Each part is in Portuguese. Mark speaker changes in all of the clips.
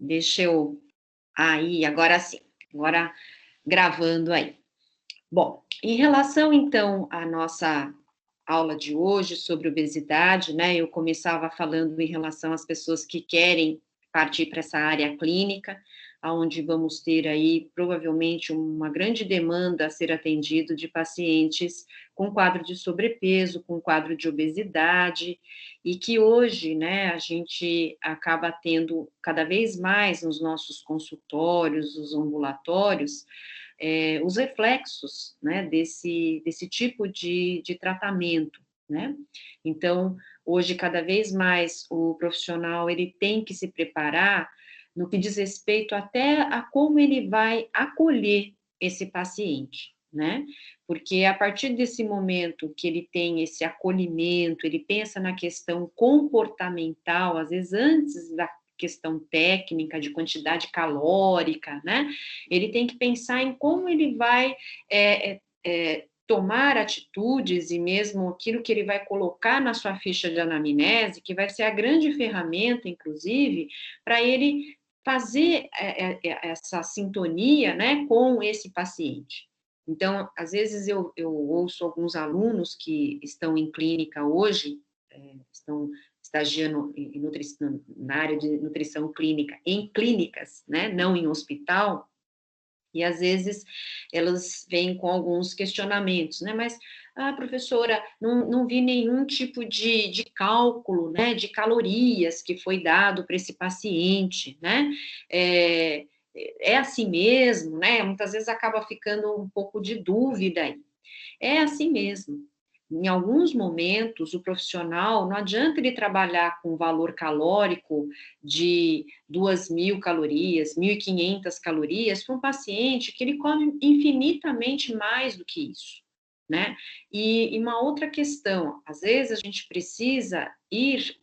Speaker 1: Deixa eu. Aí, agora sim. Agora gravando aí. Bom, em relação então à nossa aula de hoje sobre obesidade, né? Eu começava falando em relação às pessoas que querem partir para essa área clínica, aonde vamos ter aí provavelmente uma grande demanda a ser atendido de pacientes com quadro de sobrepeso, com quadro de obesidade, e que hoje, né, a gente acaba tendo cada vez mais nos nossos consultórios, os ambulatórios, os reflexos, né, desse tipo de tratamento, né? Então, hoje, cada vez mais, o profissional, ele tem que se preparar no que diz respeito até a como ele vai acolher esse paciente, né? Porque a partir desse momento que ele tem esse acolhimento, ele pensa na questão comportamental, às vezes antes da questão técnica, de quantidade calórica, né? Ele tem que pensar em como ele vai tomar atitudes e mesmo aquilo que ele vai colocar na sua ficha de anamnese, que vai ser a grande ferramenta, inclusive, para ele fazer essa sintonia, né, com esse paciente. Então, às vezes eu ouço alguns alunos que estão em clínica hoje, estão estagiando em nutrição, na área de nutrição clínica, em clínicas, né, não em hospital, e às vezes elas vêm com alguns questionamentos, né? Mas, professora, não vi nenhum tipo de cálculo, né? De calorias que foi dado para esse paciente, né? É, é assim mesmo, né? Muitas vezes acaba ficando um pouco de dúvida aí. É assim mesmo. Em alguns momentos, o profissional, não adianta ele trabalhar com valor calórico de 2.000 calorias, 1.500 calorias, para um paciente que ele come infinitamente mais do que isso, né? E uma outra questão, às vezes a gente precisa ir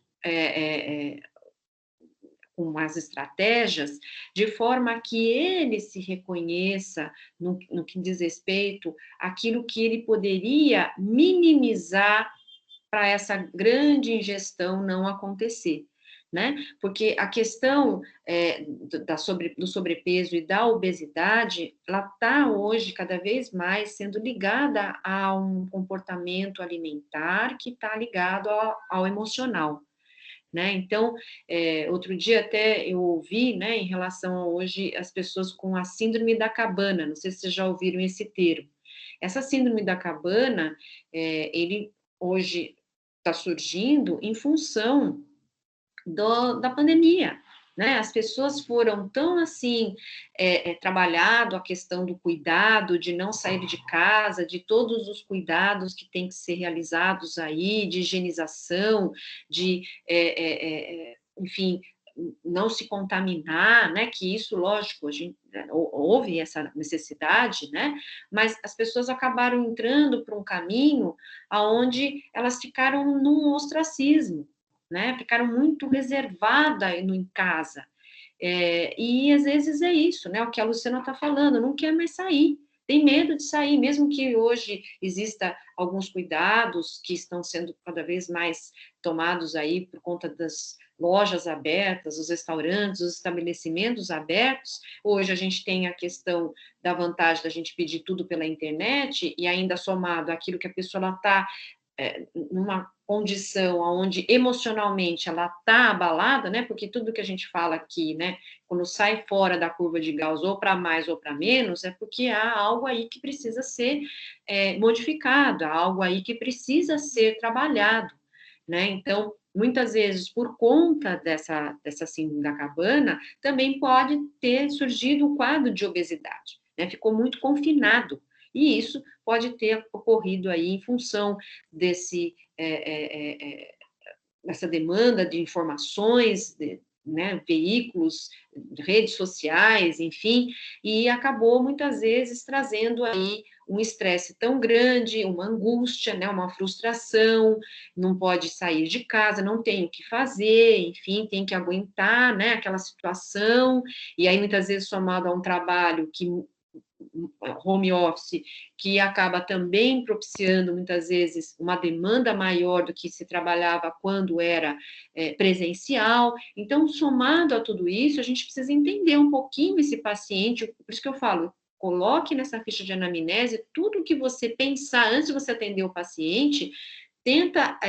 Speaker 1: com as estratégias, de forma que ele se reconheça no que diz respeito àquilo que ele poderia minimizar para essa grande ingestão não acontecer, né? Porque a questão do sobrepeso e da obesidade, ela está hoje cada vez mais sendo ligada a um comportamento alimentar que está ligado ao emocional, né? Então, outro dia até eu ouvi, né, em relação a hoje as pessoas com a síndrome da cabana, não sei se vocês já ouviram esse termo. Essa síndrome da cabana, ele hoje está surgindo em função da pandemia, né? As pessoas foram tão assim trabalhado a questão do cuidado, de não sair de casa, de todos os cuidados que têm que ser realizados aí, de higienização, de enfim, não se contaminar, né? Que isso, lógico, a gente, houve essa necessidade, né? Mas as pessoas acabaram entrando por um caminho aonde elas ficaram num ostracismo, né? Ficaram muito reservadas em casa. E às vezes é isso, né? O que a Luciana está falando, não quer mais sair, tem medo de sair, mesmo que hoje exista alguns cuidados que estão sendo cada vez mais tomados aí por conta das lojas abertas, os restaurantes, os estabelecimentos abertos. Hoje a gente tem a questão da vantagem da gente pedir tudo pela internet e ainda somado àquilo que a pessoa está numa condição onde emocionalmente ela está abalada, né? Porque tudo que a gente fala aqui, né? Quando sai fora da curva de Gauss, ou para mais ou para menos, é porque há algo aí que precisa ser modificado, há algo aí que precisa ser trabalhado, né? Então, muitas vezes, por conta dessa síndrome da cabana, também pode ter surgido o quadro de obesidade, né? Ficou muito confinado. E isso pode ter ocorrido aí em função desse, dessa demanda de informações, né, veículos, redes sociais, enfim, e acabou muitas vezes trazendo aí um estresse tão grande, uma angústia, né, uma frustração, não pode sair de casa, não tem o que fazer, enfim, tem que aguentar, né, aquela situação, e aí muitas vezes somado a um trabalho que home office, que acaba também propiciando, muitas vezes, uma demanda maior do que se trabalhava quando era presencial. Então, somado a tudo isso, a gente precisa entender um pouquinho esse paciente, por isso que eu falo, coloque nessa ficha de anamnese tudo o que você pensar antes de você atender o paciente, tenta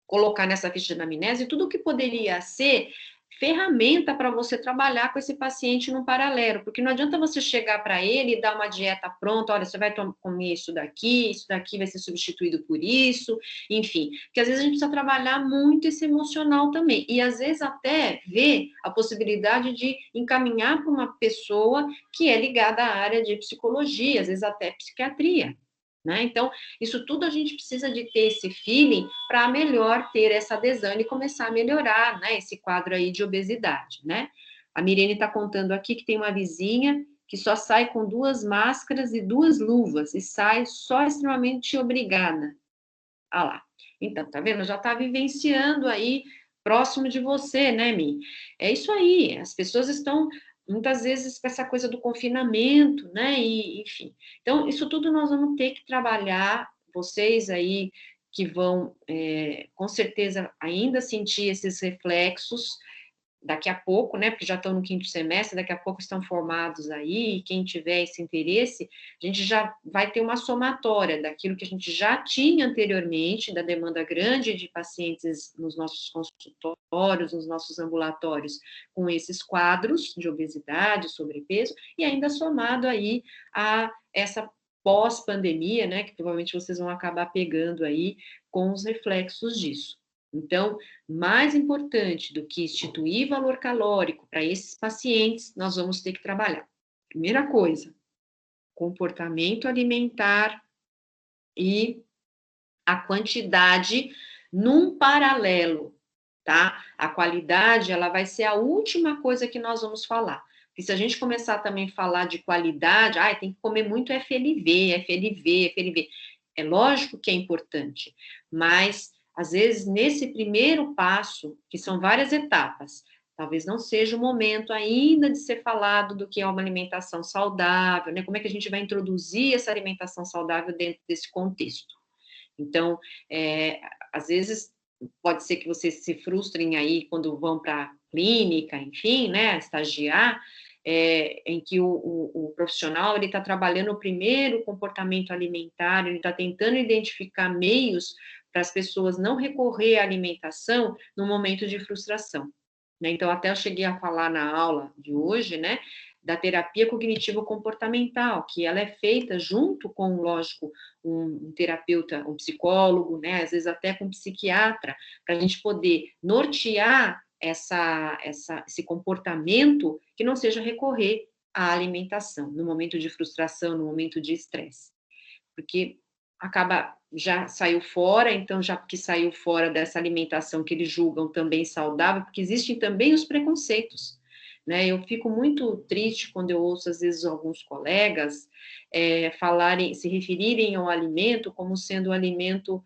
Speaker 1: colocar nessa ficha de anamnese tudo o que poderia ser ferramenta para você trabalhar com esse paciente no paralelo, porque não adianta você chegar para ele e dar uma dieta pronta, olha, você vai comer isso daqui vai ser substituído por isso, enfim, porque às vezes a gente precisa trabalhar muito esse emocional também, e às vezes até ver a possibilidade de encaminhar para uma pessoa que é ligada à área de psicologia, às vezes até psiquiatria, né? Então, isso tudo a gente precisa de ter esse feeling para melhor ter essa adesão e começar a melhorar, né, esse quadro aí de obesidade, né? A Mirene está contando aqui que tem uma vizinha que só sai com 2 máscaras e 2 luvas e sai só extremamente obrigada. Ah lá. Então, tá vendo? Já está vivenciando aí próximo de você, né, Mi? É isso aí. As pessoas estão muitas vezes com essa coisa do confinamento, né? E, enfim. Então, isso tudo nós vamos ter que trabalhar. Vocês aí que vão, com certeza, ainda sentir esses reflexos daqui a pouco, né, porque já estão no 5º semestre, daqui a pouco estão formados aí, e quem tiver esse interesse, a gente já vai ter uma somatória daquilo que a gente já tinha anteriormente, da demanda grande de pacientes nos nossos consultórios, nos nossos ambulatórios, com esses quadros de obesidade, sobrepeso, e ainda somado aí a essa pós-pandemia, né, que provavelmente vocês vão acabar pegando aí com os reflexos disso. Então, mais importante do que instituir valor calórico para esses pacientes, nós vamos ter que trabalhar. Primeira coisa, comportamento alimentar e a quantidade num paralelo, tá? A qualidade, ela vai ser a última coisa que nós vamos falar. Porque se a gente começar também a falar de qualidade, tem que comer muito FLV, FLV, FLV. É lógico que é importante, mas às vezes nesse primeiro passo, que são várias etapas, talvez não seja o momento ainda de ser falado do que é uma alimentação saudável, né? Como é que a gente vai introduzir essa alimentação saudável dentro desse contexto. Então, às vezes, pode ser que vocês se frustrem aí quando vão para a clínica, enfim, né, estagiar, em que o profissional, ele está trabalhando o primeiro comportamento alimentar, ele está tentando identificar meios para as pessoas não recorrer à alimentação no momento de frustração, né? Então, até eu cheguei a falar na aula de hoje, né, da terapia cognitivo-comportamental, que ela é feita junto com, lógico, um terapeuta, um psicólogo, né, às vezes até com um psiquiatra, para a gente poder nortear esse comportamento que não seja recorrer à alimentação, no momento de frustração, no momento de estresse. Porque acaba, já saiu fora, então já que saiu fora dessa alimentação que eles julgam também saudável, porque existem também os preconceitos, né? Eu fico muito triste quando eu ouço, às vezes, alguns colegas falarem, se referirem ao alimento como sendo um alimento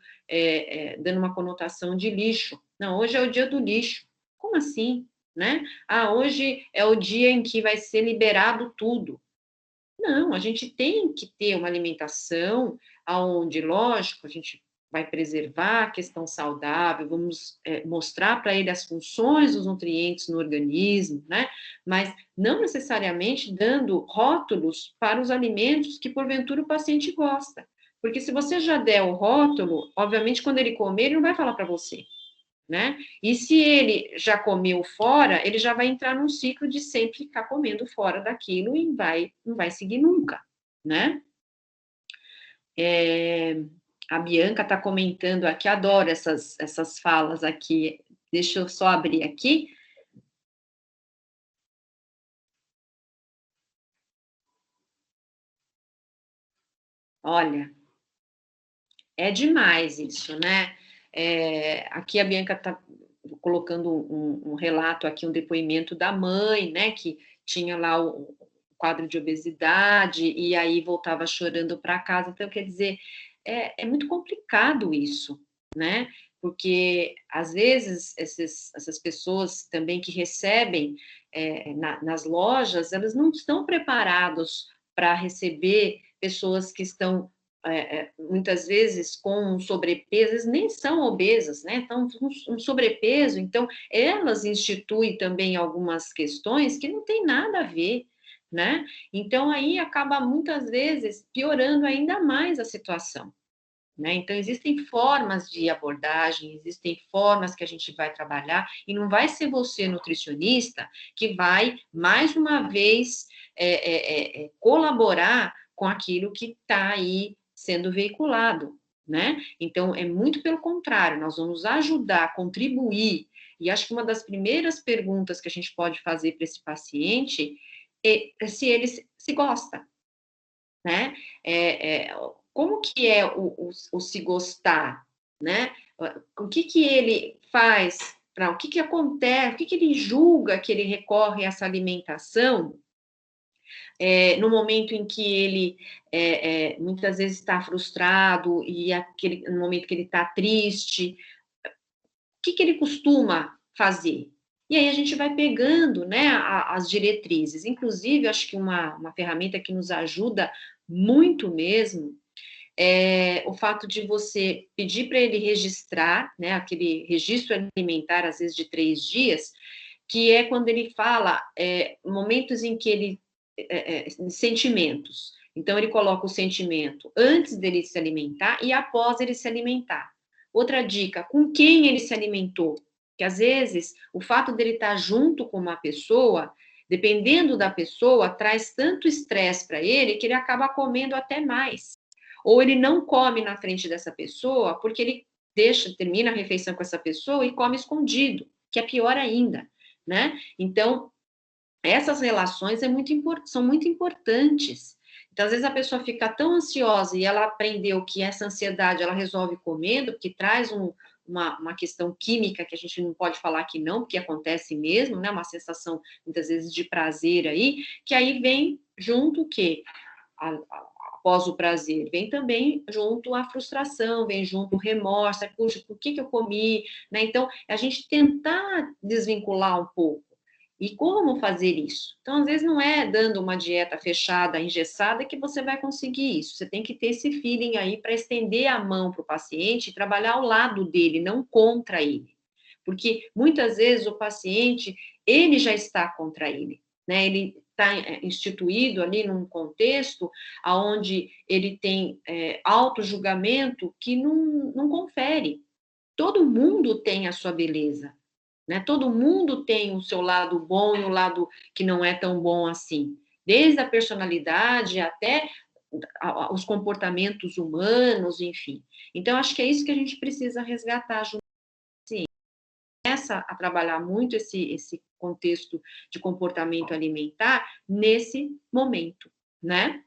Speaker 1: dando uma conotação de lixo. Não, hoje é o dia do lixo. Como assim, né? Hoje é o dia em que vai ser liberado tudo. Não, a gente tem que ter uma alimentação aonde, lógico, a gente vai preservar a questão saudável, vamos mostrar para ele as funções dos nutrientes no organismo, né? Mas não necessariamente dando rótulos para os alimentos que, porventura, o paciente gosta. Porque se você já der o rótulo, obviamente, quando ele comer, ele não vai falar para você, né? E se ele já comeu fora, ele já vai entrar num ciclo de sempre ficar comendo fora daquilo e não vai seguir nunca, né? A Bianca está comentando aqui, adoro essas falas aqui. Deixa eu só abrir aqui. Olha, é demais isso, né? Aqui a Bianca está colocando um relato aqui, um depoimento da mãe, né, que tinha lá o quadro de obesidade e aí voltava chorando para casa. Então, quer dizer, é muito complicado isso, né? Porque, às vezes, essas pessoas também que recebem nas lojas, elas não estão preparadas para receber pessoas que estão muitas vezes com sobrepeso, nem são obesas, né? Estão com um sobrepeso, então elas instituem também algumas questões que não tem nada a ver, né? Então aí acaba muitas vezes piorando ainda mais a situação. Né? Então, existem formas de abordagem, existem formas que a gente vai trabalhar, e não vai ser você, nutricionista, que vai, mais uma vez, colaborar com aquilo que está aí sendo veiculado. Né? Então, é muito pelo contrário, nós vamos ajudar, contribuir, e acho que uma das primeiras perguntas que a gente pode fazer para esse paciente é se ele se gosta, né? Como que é o se gostar, né? O que ele faz, o que acontece, o que ele julga que ele recorre a essa alimentação no momento em que ele muitas vezes está frustrado e no momento que ele está triste, o que ele costuma fazer? E aí a gente vai pegando, né, as diretrizes. Inclusive, acho que uma ferramenta que nos ajuda muito mesmo o fato de você pedir para ele registrar, né, aquele registro alimentar, às vezes de 3 dias, que é quando ele fala momentos em que ele. Sentimentos. Então, ele coloca o sentimento antes dele se alimentar e após ele se alimentar. Outra dica, com quem ele se alimentou? Que às vezes o fato dele estar junto com uma pessoa, dependendo da pessoa, traz tanto estresse para ele que ele acaba comendo até mais. Ou ele não come na frente dessa pessoa porque ele termina a refeição com essa pessoa e come escondido, que é pior ainda, né? Então, essas relações são muito importantes. Então, às vezes a pessoa fica tão ansiosa e ela aprendeu que essa ansiedade ela resolve comendo, porque traz uma questão química que a gente não pode falar que não, porque acontece mesmo, né? Uma sensação, muitas vezes, de prazer aí, que aí vem junto o quê? Após o prazer, vem também junto a frustração, vem junto o remorso, puxa, por que eu comi? Né? Então, a gente tentar desvincular um pouco. E como fazer isso? Então, às vezes, não é dando uma dieta fechada, engessada, que você vai conseguir isso. Você tem que ter esse feeling aí para estender a mão para o paciente e trabalhar ao lado dele, não contra ele. Porque muitas vezes o paciente, ele já está contra ele, né? Ele está instituído ali num contexto onde ele tem auto-julgamento que não confere. Todo mundo tem a sua beleza, né? Todo mundo tem o seu lado bom e o lado que não é tão bom assim. Desde a personalidade até os comportamentos humanos, enfim. Então, acho que é isso que a gente precisa resgatar junto. Começa a trabalhar muito esse contexto de comportamento alimentar nesse momento, né?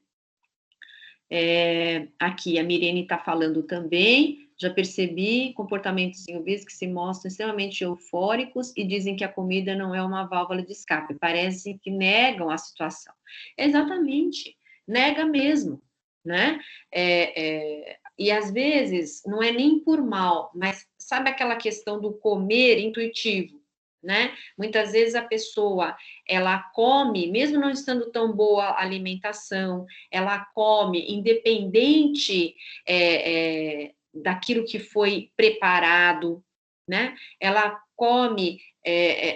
Speaker 1: Aqui a Mirene está falando também, já percebi comportamentos em obesos que se mostram extremamente eufóricos e dizem que a comida não é uma válvula de escape, parece que negam a situação. Exatamente, nega mesmo, né? E às vezes não é nem por mal, mas sabe aquela questão do comer intuitivo, né? Muitas vezes a pessoa, ela come, mesmo não estando tão boa a alimentação, ela come independente daquilo que foi preparado, né? Ela come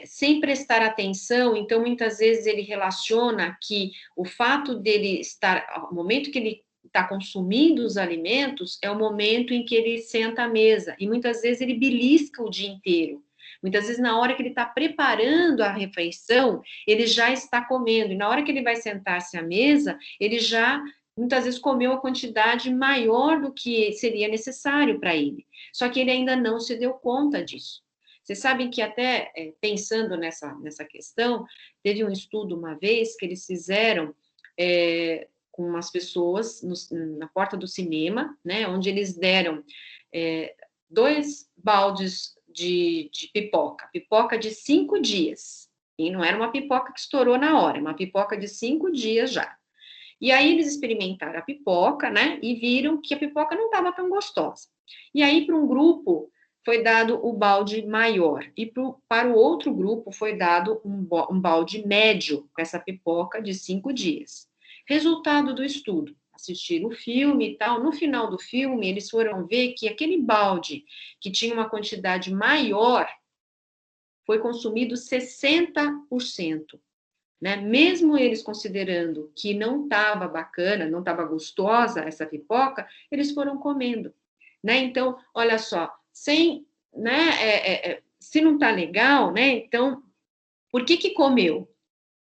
Speaker 1: sem prestar atenção, então muitas vezes ele relaciona que o fato dele estar, o momento que ele está consumindo os alimentos é o momento em que ele senta à mesa, e muitas vezes ele belisca o dia inteiro. Muitas vezes, na hora que ele está preparando a refeição, ele já está comendo, e na hora que ele vai sentar-se à mesa, ele já, muitas vezes, comeu a quantidade maior do que seria necessário para ele. Só que ele ainda não se deu conta disso. Vocês sabem que até, pensando nessa questão, teve um estudo uma vez que eles fizeram com umas pessoas na porta do cinema, né, onde eles deram 2 baldes de pipoca de 5 dias. E não era uma pipoca que estourou na hora, uma pipoca de 5 dias já. E aí eles experimentaram a pipoca, né? E viram que a pipoca não estava tão gostosa. E aí, para um grupo, foi dado o balde maior. E para o outro grupo, foi dado um balde médio com essa pipoca de 5 dias. Resultado do estudo, assistiram o filme e tal, no final do filme, eles foram ver que aquele balde que tinha uma quantidade maior foi consumido 60%. Né? Mesmo eles considerando que não estava bacana, não estava gostosa essa pipoca, eles foram comendo. Né? Então, olha só, sem, né, se não está legal, né, então, por que comeu?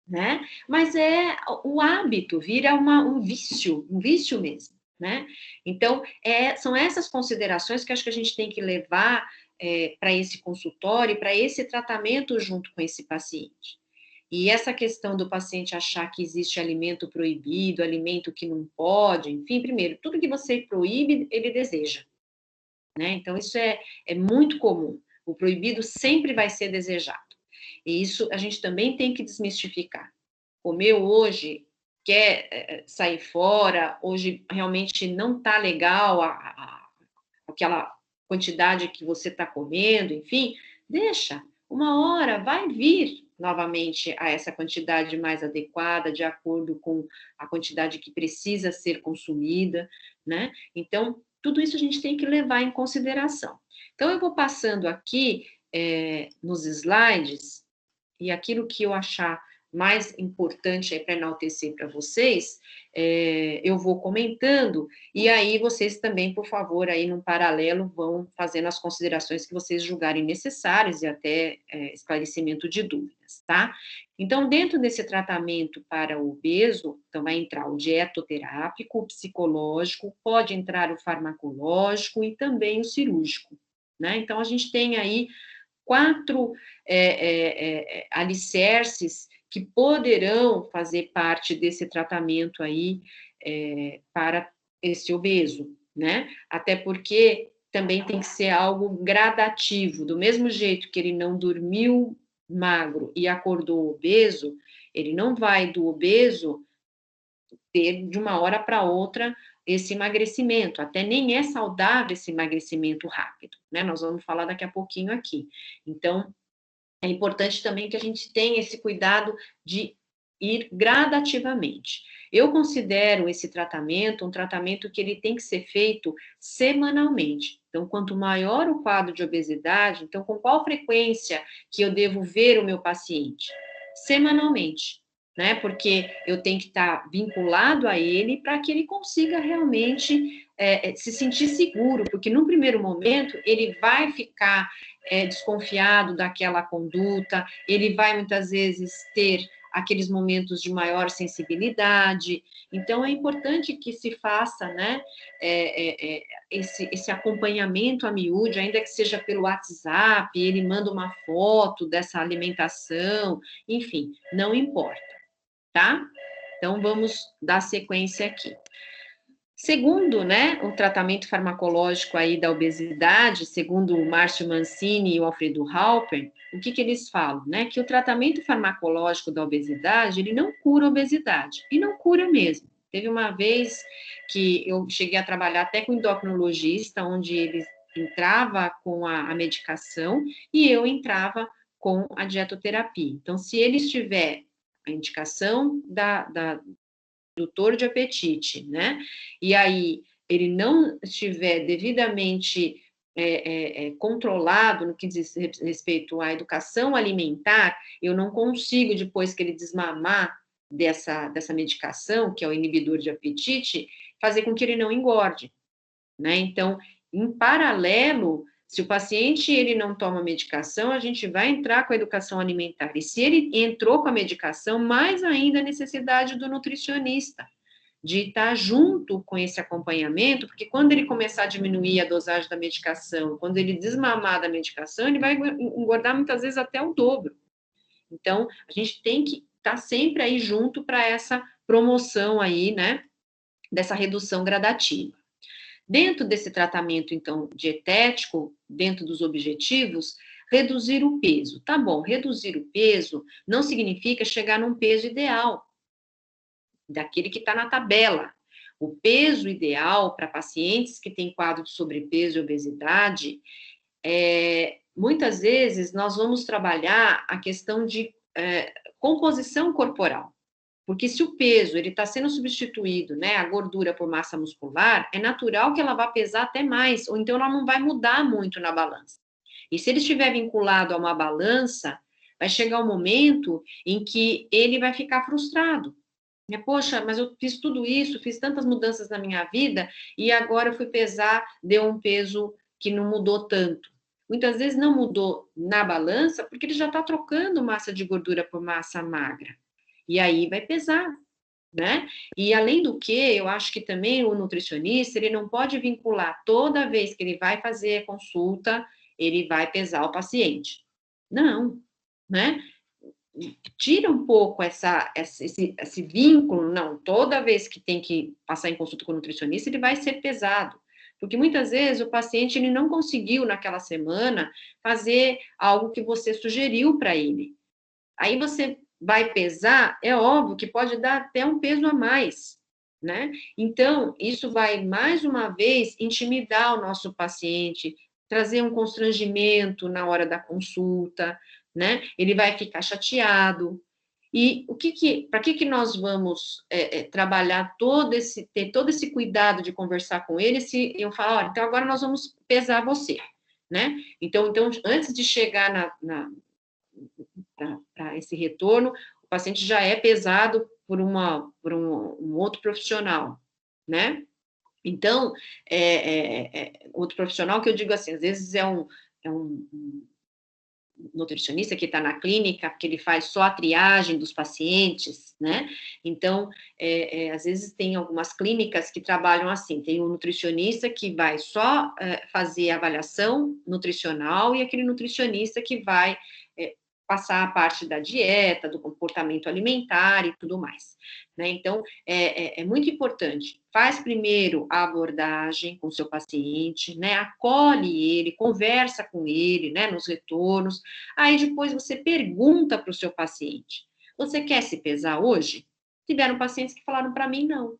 Speaker 1: Né? Mas é o hábito, vira um vício mesmo. Né? Então, são essas considerações que acho que a gente tem que levar para esse consultório, para esse tratamento junto com esse paciente. E essa questão do paciente achar que existe alimento proibido, alimento que não pode, enfim, primeiro, tudo que você proíbe, ele deseja. Né? Então, isso é muito comum. O proibido sempre vai ser desejado. E isso a gente também tem que desmistificar. Comeu hoje, quer sair fora, hoje realmente não está legal aquela quantidade que você está comendo, enfim, deixa. Uma hora vai vir novamente a essa quantidade mais adequada, de acordo com a quantidade que precisa ser consumida, né? Então, tudo isso a gente tem que levar em consideração. Então, eu vou passando aqui nos slides, e aquilo que eu achar mais importante para enaltecer para vocês, eu vou comentando, e aí vocês também, por favor, aí no paralelo, vão fazendo as considerações que vocês julgarem necessárias e até esclarecimento de dúvidas, tá? Então, dentro desse tratamento para o obeso, então vai entrar o dietoterápico, o psicológico, pode entrar o farmacológico e também o cirúrgico, né? Então, a gente tem aí 4 alicerces que poderão fazer parte desse tratamento aí para esse obeso, né? Até porque também tem que ser algo gradativo, do mesmo jeito que ele não dormiu magro e acordou obeso, ele não vai do obeso ter de uma hora para outra esse emagrecimento, até nem é saudável esse emagrecimento rápido, né? Nós vamos falar daqui a pouquinho aqui. Então, é importante também que a gente tenha esse cuidado de ir gradativamente. Eu considero esse tratamento um tratamento que ele tem que ser feito semanalmente. Então, quanto maior o quadro de obesidade, então com qual frequência que eu devo ver o meu paciente? Semanalmente, né? Porque eu tenho que estar vinculado a ele para que ele consiga realmente se sentir seguro, porque no primeiro momento ele vai ficar desconfiado daquela conduta, ele vai muitas vezes ter aqueles momentos de maior sensibilidade. Então, é importante que se faça, né, esse acompanhamento a miúde, ainda que seja pelo WhatsApp, ele manda uma foto dessa alimentação, enfim, não importa, tá? Então, vamos dar sequência aqui. Segundo, né, o tratamento farmacológico aí da obesidade, segundo o Márcio Mancini e o Alfredo Halper, o que eles falam, né, que o tratamento farmacológico da obesidade, ele não cura a obesidade, e não cura mesmo. Teve uma vez que eu cheguei a trabalhar até com endocrinologista, onde ele entrava com a medicação e eu entrava com a dietoterapia. Então, se ele estiver a indicação indutor de apetite, né? E aí ele não estiver devidamente controlado no que diz respeito à educação alimentar, eu não consigo, depois que ele desmamar dessa medicação, que é o inibidor de apetite, fazer com que ele não engorde, né? Então, em paralelo, se o paciente ele não toma medicação, a gente vai entrar com a educação alimentar. E se ele entrou com a medicação, mais ainda a necessidade do nutricionista, de estar junto com esse acompanhamento, porque quando ele começar a diminuir a dosagem da medicação, quando ele desmamar da medicação, ele vai engordar muitas vezes até o dobro. Então, a gente tem que estar sempre aí junto para essa promoção aí, né, dessa redução gradativa. Dentro desse tratamento, então, dietético, dentro dos objetivos, reduzir o peso. Tá bom, reduzir o peso não significa chegar num peso ideal, daquele que está na tabela. O peso ideal para pacientes que têm quadro de sobrepeso e obesidade, muitas vezes nós vamos trabalhar a questão de composição corporal. Porque se o peso ele está sendo substituído, né, a gordura por massa muscular, é natural que ela vá pesar até mais, ou então ela não vai mudar muito na balança. E se ele estiver vinculado a uma balança, vai chegar um momento em que ele vai ficar frustrado. Poxa, mas eu fiz tudo isso, fiz tantas mudanças na minha vida, e agora eu fui pesar, deu um peso que não mudou tanto. Muitas vezes não mudou na balança, porque ele já está trocando massa de gordura por massa magra. E aí vai pesar, né? E além do que, eu acho que também o nutricionista, ele não pode vincular toda vez que ele vai fazer a consulta, ele vai pesar o paciente. Não, né? Tira um pouco esse vínculo, não, toda vez que tem que passar em consulta com o nutricionista, ele vai ser pesado. Porque muitas vezes o paciente ele não conseguiu naquela semana fazer algo que você sugeriu para ele. Aí você vai pesar, é óbvio que pode dar até um peso a mais, né? Então, isso vai, mais uma vez, intimidar o nosso paciente, trazer um constrangimento na hora da consulta, né? Ele vai ficar chateado. E para que nós vamos trabalhar ter todo esse cuidado de conversar com ele, se eu falar, olha, então agora nós vamos pesar você, né? Então antes de chegar para esse retorno, o paciente já é pesado por um outro profissional, né? Então, outro profissional que eu digo assim, às vezes é um nutricionista que está na clínica, porque ele faz só a triagem dos pacientes, né? Então, às vezes tem algumas clínicas que trabalham assim, tem um nutricionista que vai só fazer a avaliação nutricional e aquele nutricionista que vai passar a parte da dieta, do comportamento alimentar e tudo mais, né? Então, é muito importante. Faz primeiro a abordagem com o seu paciente, né? Acolhe ele, conversa com ele, né? Nos retornos. Aí depois você pergunta para o seu paciente: você quer se pesar hoje? Tiveram pacientes que falaram para mim não.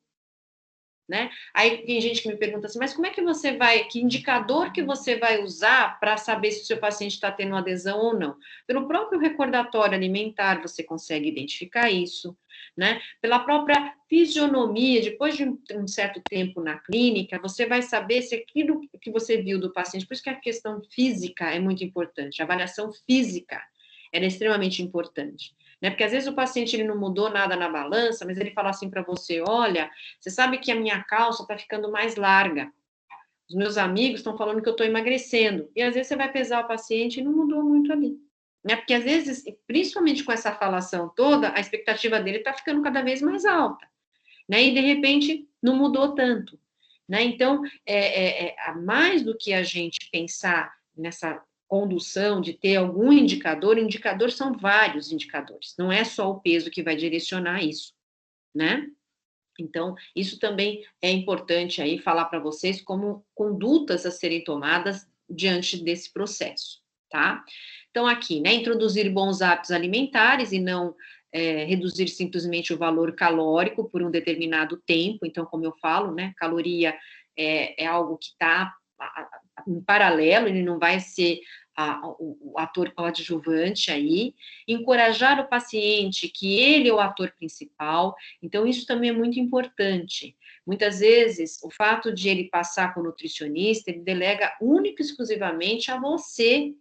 Speaker 1: Né? Aí tem gente que me pergunta assim, mas como é que você vai, que indicador que você vai usar para saber se o seu paciente está tendo adesão ou não? Pelo próprio recordatório alimentar, você consegue identificar isso, né? Pela própria fisionomia, depois de um certo tempo na clínica, você vai saber se aquilo que você viu do paciente, por isso que a questão física é muito importante, a avaliação física é extremamente importante. Né? Porque às vezes o paciente ele não mudou nada na balança, mas ele fala assim para você: olha, você sabe que a minha calça está ficando mais larga. Os meus amigos estão falando que eu estou emagrecendo. E às vezes você vai pesar o paciente e não mudou muito ali. Né? Porque às vezes, principalmente com essa falação toda, a expectativa dele está ficando cada vez mais alta. Né? E de repente não mudou tanto. Né? Então, mais do que a gente pensar nessa condução de ter algum indicador são vários indicadores, não é só o peso que vai direcionar isso, né? Então, isso também é importante aí falar para vocês como condutas a serem tomadas diante desse processo, tá? Então, aqui, né, introduzir bons hábitos alimentares e não reduzir simplesmente o valor calórico por um determinado tempo. Então, como eu falo, né, caloria é algo que está em paralelo, ele não vai ser o ator coadjuvante aí, encorajar o paciente que ele é o ator principal, então isso também é muito importante. Muitas vezes, o fato de ele passar com o nutricionista, ele delega única e exclusivamente a você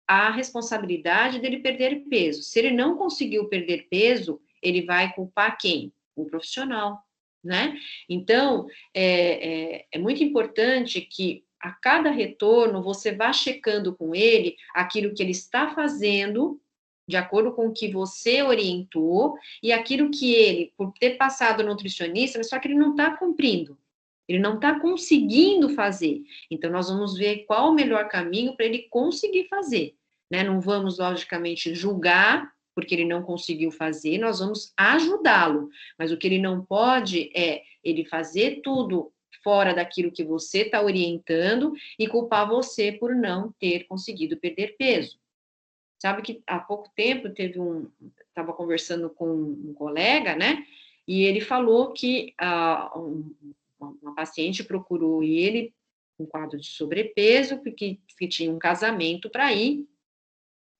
Speaker 1: a responsabilidade dele perder peso. Se ele não conseguiu perder peso, ele vai culpar quem? O profissional, né? Então, é muito importante que a cada retorno você vá checando com ele aquilo que ele está fazendo, de acordo com o que você orientou, e aquilo que ele, por ter passado no nutricionista, mas só que ele não está cumprindo. Ele não está conseguindo fazer. Então, nós vamos ver qual o melhor caminho para ele conseguir fazer. Né? Não vamos, logicamente, julgar porque ele não conseguiu fazer, nós vamos ajudá-lo. Mas o que ele não pode é ele fazer tudo fora daquilo que você está orientando e culpar você por não ter conseguido perder peso. Sabe que há pouco tempo estava conversando com um colega, né? E ele falou que uma paciente procurou ele com quadro de sobrepeso, porque tinha um casamento para ir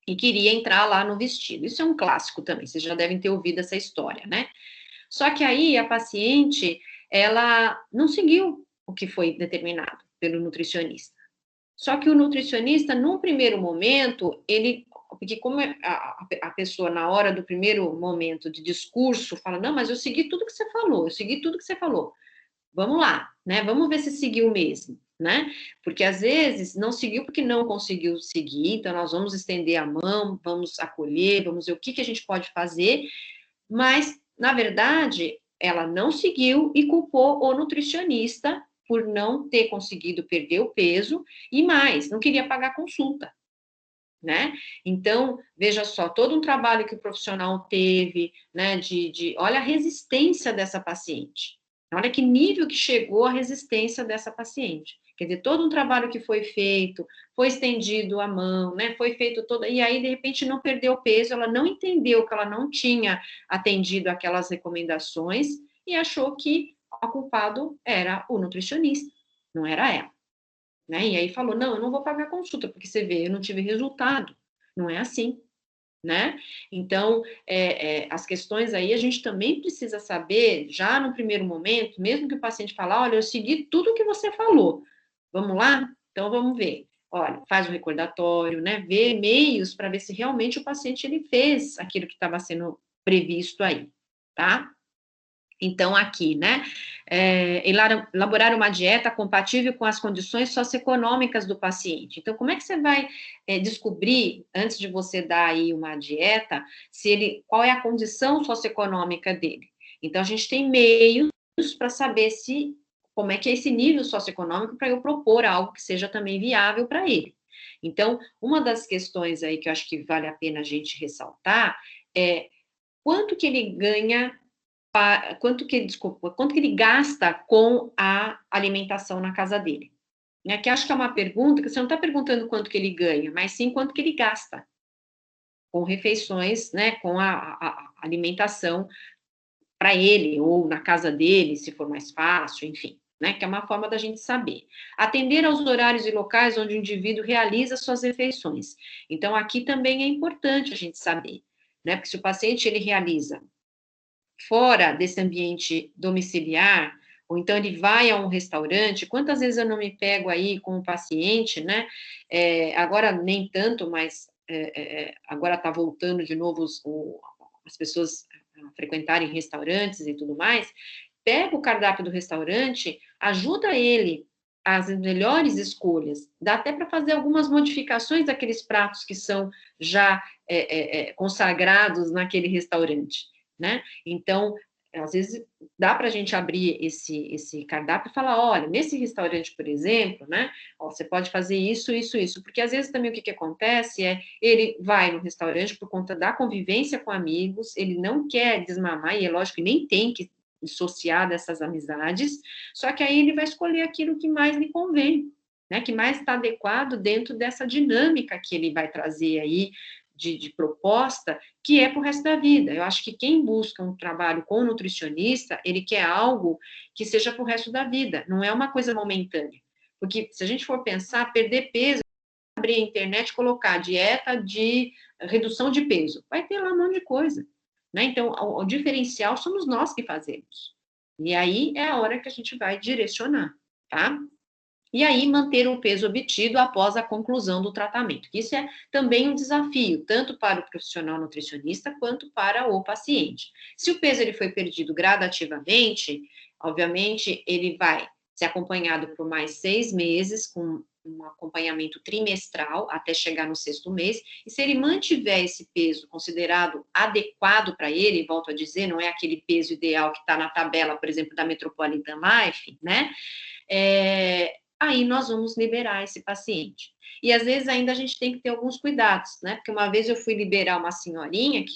Speaker 1: e queria entrar lá no vestido. Isso é um clássico também, vocês já devem ter ouvido essa história, né? Só que aí a paciente, ela não seguiu o que foi determinado pelo nutricionista. Só que o nutricionista, num primeiro momento, ele porque como a pessoa, na hora do primeiro momento de discurso, fala, não, mas eu segui tudo que você falou, eu segui tudo que você falou. Vamos lá, né? Vamos ver se seguiu mesmo, né? Porque às vezes não seguiu porque não conseguiu seguir, então nós vamos estender a mão, vamos acolher, vamos ver o que, que a gente pode fazer, mas, na verdade, ela não seguiu e culpou o nutricionista por não ter conseguido perder o peso e mais, não queria pagar consulta, né? Então, veja só, todo um trabalho que o profissional teve, né, olha a resistência dessa paciente. Olha que nível que chegou a resistência dessa paciente. Quer dizer, todo um trabalho que foi feito, foi estendido a mão, né? Foi feito todo. E aí, de repente, não perdeu peso, ela não entendeu que ela não tinha atendido aquelas recomendações e achou que o culpado era o nutricionista, não era ela. Né? E aí falou, não, eu não vou pagar consulta, porque você vê, eu não tive resultado. Não é assim, né? Então, as questões aí a gente também precisa saber, já no primeiro momento, mesmo que o paciente fale, olha, eu segui tudo o que você falou. Vamos lá? Então, vamos ver. Olha, faz o recordatório, né? Vê meios para ver se realmente o paciente ele fez aquilo que estava sendo previsto aí, tá? Então, aqui, né, elaborar uma dieta compatível com as condições socioeconômicas do paciente. Então, como é que você vai descobrir, antes de você dar aí uma dieta, qual é a condição socioeconômica dele? Então, a gente tem meios para saber como é que é esse nível socioeconômico para eu propor algo que seja também viável para ele. Então, uma das questões aí que eu acho que vale a pena a gente ressaltar é quanto que ele ganha quanto que ele gasta com a alimentação na casa dele. Né? Que acho que é uma pergunta que você não está perguntando quanto que ele ganha, mas sim quanto que ele gasta com refeições, né, com a alimentação para ele, ou na casa dele, se for mais fácil, enfim. Né, que é uma forma da gente saber. Atender aos horários e locais onde o indivíduo realiza suas refeições. Então, aqui também é importante a gente saber, né, porque se o paciente ele realiza fora desse ambiente domiciliar, ou então ele vai a um restaurante, quantas vezes eu não me pego aí com o paciente, né? Agora nem tanto, mas agora está voltando de novo as pessoas a frequentarem restaurantes e tudo mais. Pega o cardápio do restaurante, ajuda ele às melhores escolhas, dá até para fazer algumas modificações daqueles pratos que são já consagrados naquele restaurante, né? Então, às vezes, dá para a gente abrir esse cardápio e falar, olha, nesse restaurante, por exemplo, né, ó, você pode fazer isso, isso, isso, porque às vezes também o que acontece ele vai no restaurante por conta da convivência com amigos, ele não quer desmamar, e é lógico que nem tem que dissociar dessas amizades, só que aí ele vai escolher aquilo que mais lhe convém, né, que mais está adequado dentro dessa dinâmica que ele vai trazer aí de proposta, que é para o resto da vida. Eu acho que quem busca um trabalho com nutricionista, ele quer algo que seja para o resto da vida, não é uma coisa momentânea. Porque se a gente for pensar, perder peso, abrir a internet e colocar dieta de redução de peso, vai ter lá um monte de coisa. Né? Então, o diferencial somos nós que fazemos. E aí é a hora que a gente vai direcionar, tá? E aí manter o peso obtido após a conclusão do tratamento. Isso é também um desafio, tanto para o profissional nutricionista quanto para o paciente. Se o peso ele foi perdido gradativamente, obviamente ele vai ser acompanhado por mais 6 meses, com um acompanhamento trimestral até chegar no 6º mês, e se ele mantiver esse peso considerado adequado para ele, volto a dizer, não é aquele peso ideal que está na tabela, por exemplo, da Metropolitan Life, né? Aí nós vamos liberar esse paciente. E às vezes ainda a gente tem que ter alguns cuidados, né? Porque uma vez eu fui liberar uma senhorinha que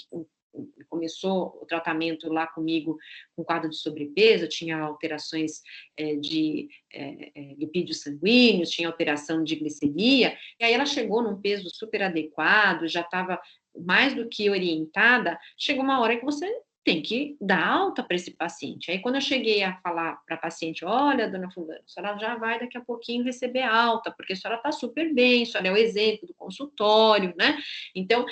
Speaker 1: começou o tratamento lá comigo com quadro de sobrepeso, tinha alterações de lipídios sanguíneos, tinha alteração de glicemia, e aí ela chegou num peso super adequado, já estava mais do que orientada, chegou uma hora que você tem que dar alta para esse paciente. Aí, quando eu cheguei a falar para a paciente: olha, dona Fulana, a senhora já vai daqui a pouquinho receber alta, porque a senhora está super bem, a senhora é o exemplo do consultório, né? Então,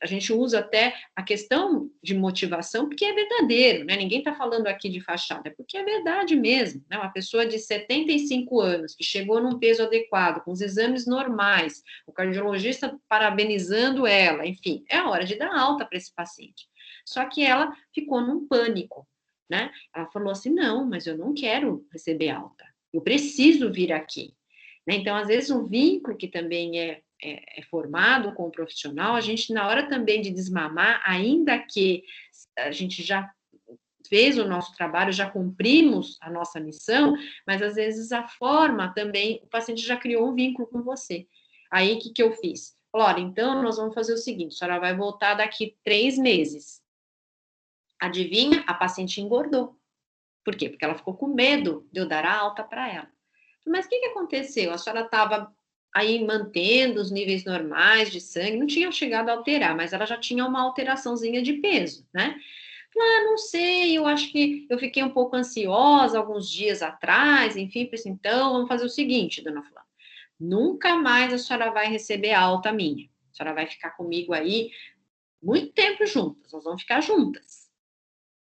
Speaker 1: a gente usa até a questão de motivação, porque é verdadeiro, né? Ninguém está falando aqui de fachada, é porque é verdade mesmo, né? Uma pessoa de 75 anos que chegou num peso adequado, com os exames normais, o cardiologista parabenizando ela, enfim, é a hora de dar alta para esse paciente. Só que ela ficou num pânico, né? Ela falou assim: não, mas eu não quero receber alta, eu preciso vir aqui. Né? Então, às vezes, um vínculo que também é formado com o profissional, a gente, na hora também de desmamar, ainda que a gente já fez o nosso trabalho, já cumprimos a nossa missão, mas às vezes a forma também, o paciente já criou um vínculo com você. Aí, o que eu fiz? Olha, então nós vamos fazer o seguinte: a senhora vai voltar daqui 3 meses. Adivinha? A paciente engordou. Por quê? Porque ela ficou com medo de eu dar a alta para ela. Mas o que aconteceu? A senhora estava aí mantendo os níveis normais de sangue, não tinha chegado a alterar, mas ela já tinha uma alteraçãozinha de peso, né? Ah, não sei, eu acho que eu fiquei um pouco ansiosa alguns dias atrás, enfim, pensei, então vamos fazer o seguinte, dona Flávia, nunca mais a senhora vai receber alta minha. A senhora vai ficar comigo aí muito tempo juntas, nós vamos ficar juntas.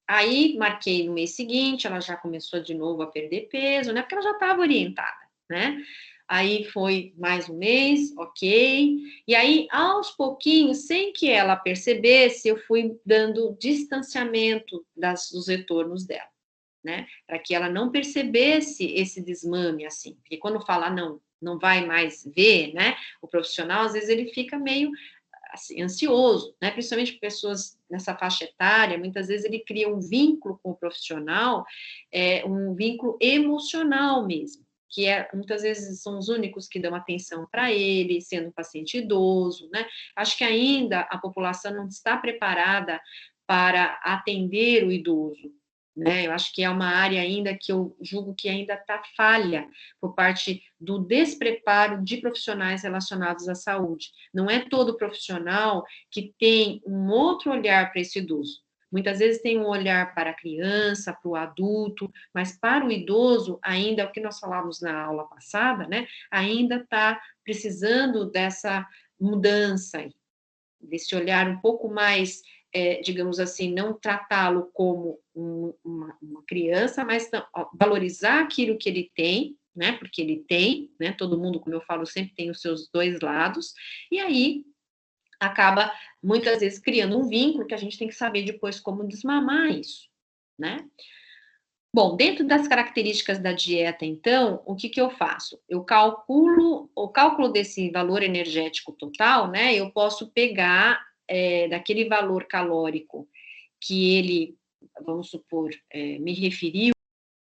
Speaker 1: Aí marquei no mês seguinte, ela já começou de novo a perder peso, né? Porque ela já estava orientada, né? Aí foi mais um mês, ok. E aí, aos pouquinhos, sem que ela percebesse, eu fui dando distanciamento dos retornos dela, né? Para que ela não percebesse esse desmame assim. Porque quando fala não, não vai mais ver, né? O profissional, às vezes ele fica meio assim, ansioso, né? Principalmente pessoas nessa faixa etária, muitas vezes ele cria um vínculo com o profissional, um vínculo emocional mesmo, que muitas vezes são os únicos que dão atenção para ele, sendo um paciente idoso, né? Acho que ainda a população não está preparada para atender o idoso, né? Eu acho que é uma área ainda que eu julgo que ainda está falha por parte do despreparo de profissionais relacionados à saúde. Não é todo profissional que tem um outro olhar para esse idoso. Muitas vezes tem um olhar para a criança, para o adulto, mas para o idoso, ainda o que nós falamos na aula passada, né? Ainda está precisando dessa mudança, desse olhar um pouco mais, digamos assim, não tratá-lo como uma criança, mas valorizar aquilo que ele tem, né? Porque ele tem, né? Todo mundo, como eu falo, sempre tem os seus dois lados, e aí acaba muitas vezes criando um vínculo que a gente tem que saber depois como desmamar isso, né? Bom, dentro das características da dieta, então, o que eu faço? Eu calculo, o cálculo desse valor energético total, né? Eu posso pegar daquele valor calórico que ele, vamos supor, me referiu,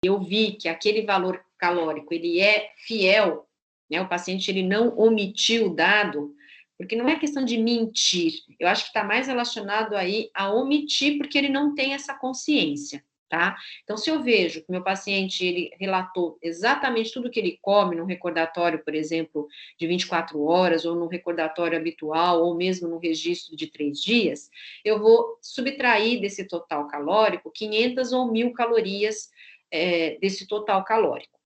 Speaker 1: eu vi que aquele valor calórico, ele é fiel, né? O paciente, ele não omitiu o dado, porque não é questão de mentir, eu acho que está mais relacionado aí a omitir, porque ele não tem essa consciência, tá? Então, se eu vejo que meu paciente, ele relatou exatamente tudo que ele come num recordatório, por exemplo, de 24 horas, ou num recordatório habitual, ou mesmo no registro de 3 dias, eu vou subtrair desse total calórico 500 ou 1.000 calorias desse total calórico.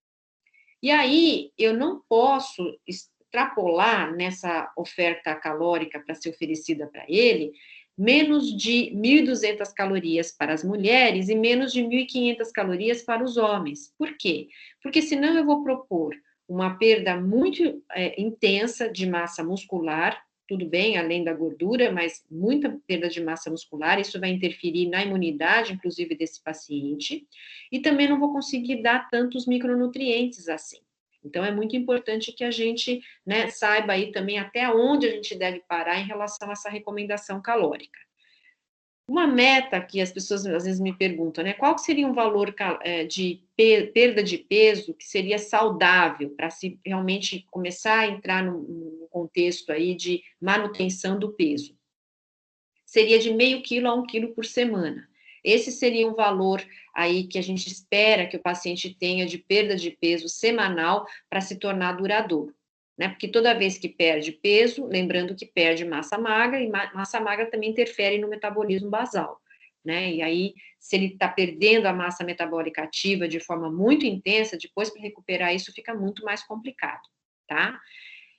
Speaker 1: E aí, eu não posso extrapolar nessa oferta calórica para ser oferecida para ele menos de 1.200 calorias para as mulheres e menos de 1.500 calorias para os homens. Por quê? Porque senão eu vou propor uma perda muito intensa de massa muscular, tudo bem, além da gordura, mas muita perda de massa muscular, isso vai interferir na imunidade, inclusive, desse paciente, e também não vou conseguir dar tantos micronutrientes assim. Então, é muito importante que a gente, né, saiba aí também até onde a gente deve parar em relação a essa recomendação calórica. Uma meta que as pessoas às vezes me perguntam, né? Qual seria um valor de perda de peso que seria saudável para se realmente começar a entrar no contexto aí de manutenção do peso? Seria de meio quilo a 1 quilo por semana. Esse seria um valor aí que a gente espera que o paciente tenha de perda de peso semanal para se tornar duradouro, né? Porque toda vez que perde peso, lembrando que perde massa magra, e massa magra também interfere no metabolismo basal. né? E aí, se ele está perdendo a massa metabólica ativa de forma muito intensa, depois para recuperar isso fica muito mais complicado, tá?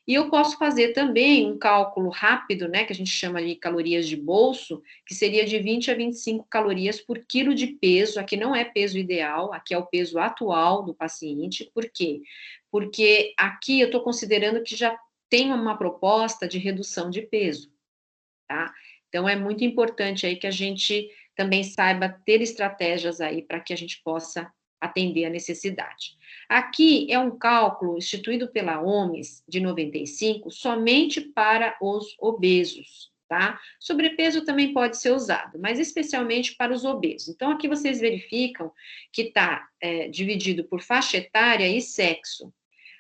Speaker 1: E eu posso fazer também um cálculo rápido, né, que a gente chama de calorias de bolso, que seria de 20 a 25 calorias por quilo de peso. Aqui não é peso ideal, aqui é o peso atual do paciente. Por quê? Porque aqui eu estou considerando que já tem uma proposta de redução de peso, tá? Então é muito importante aí que a gente também saiba ter estratégias aí para que a gente possa atender a necessidade. Aqui é um cálculo instituído pela OMS de 95 somente para os obesos, tá? Sobrepeso também pode ser usado, mas especialmente para os obesos. Então aqui vocês verificam que está dividido por faixa etária e sexo.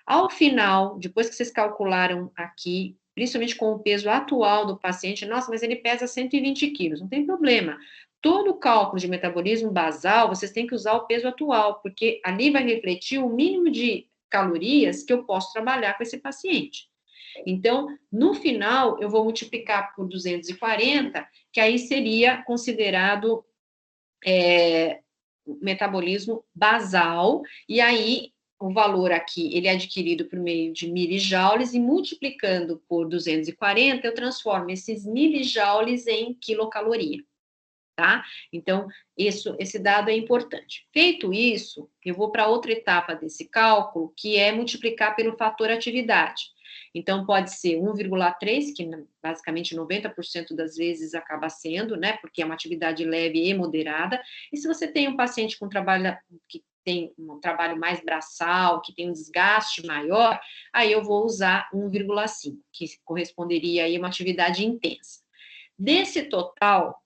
Speaker 1: Ao final, depois que vocês calcularam aqui, principalmente com o peso atual do paciente, nossa, mas ele pesa 120 quilos, não tem problema. Todo o cálculo de metabolismo basal, vocês têm que usar o peso atual, porque ali vai refletir o mínimo de calorias que eu posso trabalhar com esse paciente. Então, no final, eu vou multiplicar por 240, que aí seria considerado metabolismo basal, e aí o valor aqui, ele é adquirido por meio de milijoules, e multiplicando por 240, eu transformo esses milijoules em quilocaloria, tá? Então, esse dado é importante. Feito isso, eu vou para outra etapa desse cálculo, que é multiplicar pelo fator atividade. Então, pode ser 1,3, que basicamente 90% das vezes acaba sendo, né, porque é uma atividade leve e moderada. E se você tem um paciente com trabalho que tem um trabalho mais braçal, que tem um desgaste maior, aí eu vou usar 1,5, que corresponderia aí a uma atividade intensa. Desse total,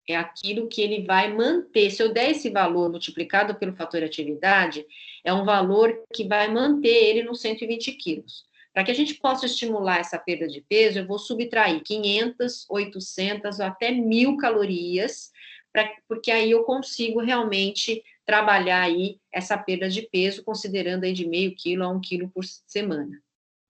Speaker 1: é aquilo que ele vai manter. Se eu der esse valor multiplicado pelo fator atividade, é um valor que vai manter ele nos 120 quilos. Para que a gente possa estimular essa perda de peso, eu vou subtrair 500, 800 ou até 1.000 calorias, porque aí eu consigo realmente trabalhar aí essa perda de peso, considerando aí de meio quilo a 1 quilo por semana.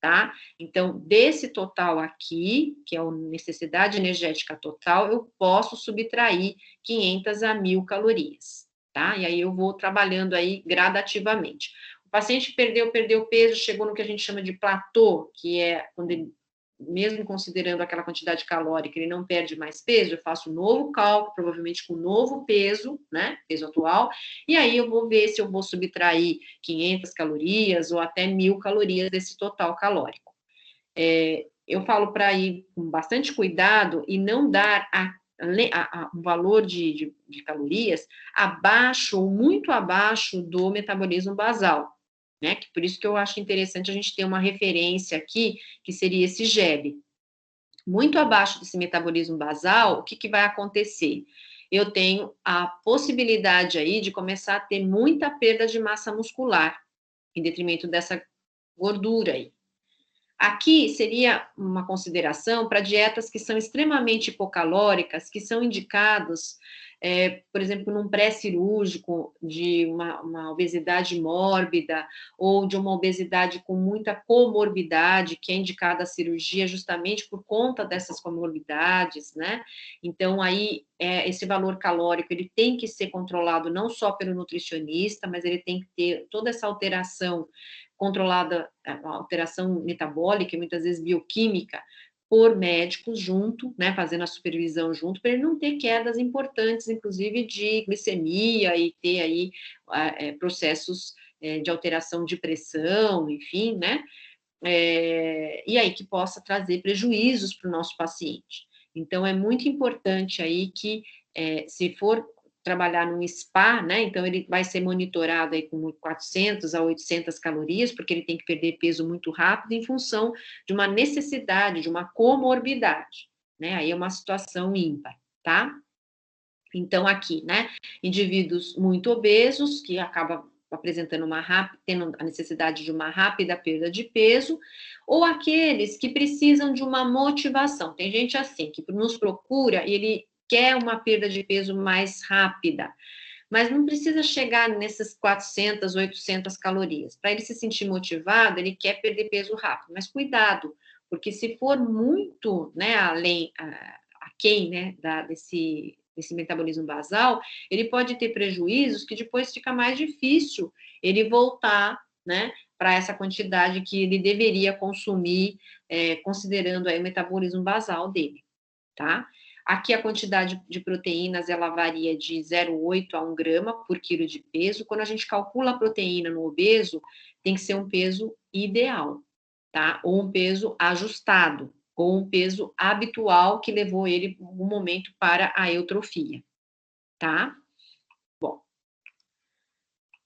Speaker 1: Tá? Então, desse total aqui, que é a necessidade energética total, eu posso subtrair 500 a 1.000 calorias, tá? E aí eu vou trabalhando aí gradativamente. O paciente perdeu peso, chegou no que a gente chama de platô, que é quando ele, mesmo considerando aquela quantidade calórica, ele não perde mais peso, eu faço um novo cálculo, provavelmente com um novo peso, né, peso atual, e aí eu vou ver se eu vou subtrair 500 calorias ou até 1.000 calorias desse total calórico. Eu falo para ir com bastante cuidado e não dar um valor de calorias abaixo ou muito abaixo do metabolismo basal, né? Que por isso que eu acho interessante a gente ter uma referência aqui, que seria esse GEB. Muito abaixo desse metabolismo basal, o que, que vai acontecer? Eu tenho a possibilidade aí de começar a ter muita perda de massa muscular, em detrimento dessa gordura aí. Aqui seria uma consideração para dietas que são extremamente hipocalóricas, que são indicadas, por exemplo, num pré-cirúrgico de uma obesidade mórbida ou de uma obesidade com muita comorbidade, que é indicada a cirurgia justamente por conta dessas comorbidades, né? Então, aí, esse valor calórico, ele tem que ser controlado não só pelo nutricionista, mas ele tem que ter toda essa alteração controlada, a alteração metabólica e muitas vezes bioquímica, por médicos junto, né, fazendo a supervisão junto, para ele não ter quedas importantes, inclusive de glicemia e ter aí processos de alteração de pressão, enfim, né, e aí que possa trazer prejuízos para o nosso paciente. Então, é muito importante aí que, se for trabalhar num spa, né, então ele vai ser monitorado aí com 400 a 800 calorias, porque ele tem que perder peso muito rápido em função de uma necessidade, de uma comorbidade, né, aí é uma situação ímpar, tá? Então, aqui, né, indivíduos muito obesos, que acabam apresentando tendo a necessidade de uma rápida perda de peso, ou aqueles que precisam de uma motivação. Tem gente assim, que nos procura e ele quer uma perda de peso mais rápida, mas não precisa chegar nessas 400, 800 calorias. Para ele se sentir motivado, ele quer perder peso rápido, mas cuidado, porque se for muito, né, além, aquém, né, desse esse metabolismo basal, ele pode ter prejuízos que depois fica mais difícil ele voltar, né, para essa quantidade que ele deveria consumir, considerando aí o metabolismo basal dele, tá? Aqui a quantidade de proteínas, ela varia de 0,8 a 1 grama por quilo de peso. Quando a gente calcula a proteína no obeso, tem que ser um peso ideal, tá? Ou um peso ajustado, ou um peso habitual que levou ele, em algum momento, para a eutrofia, tá? Bom,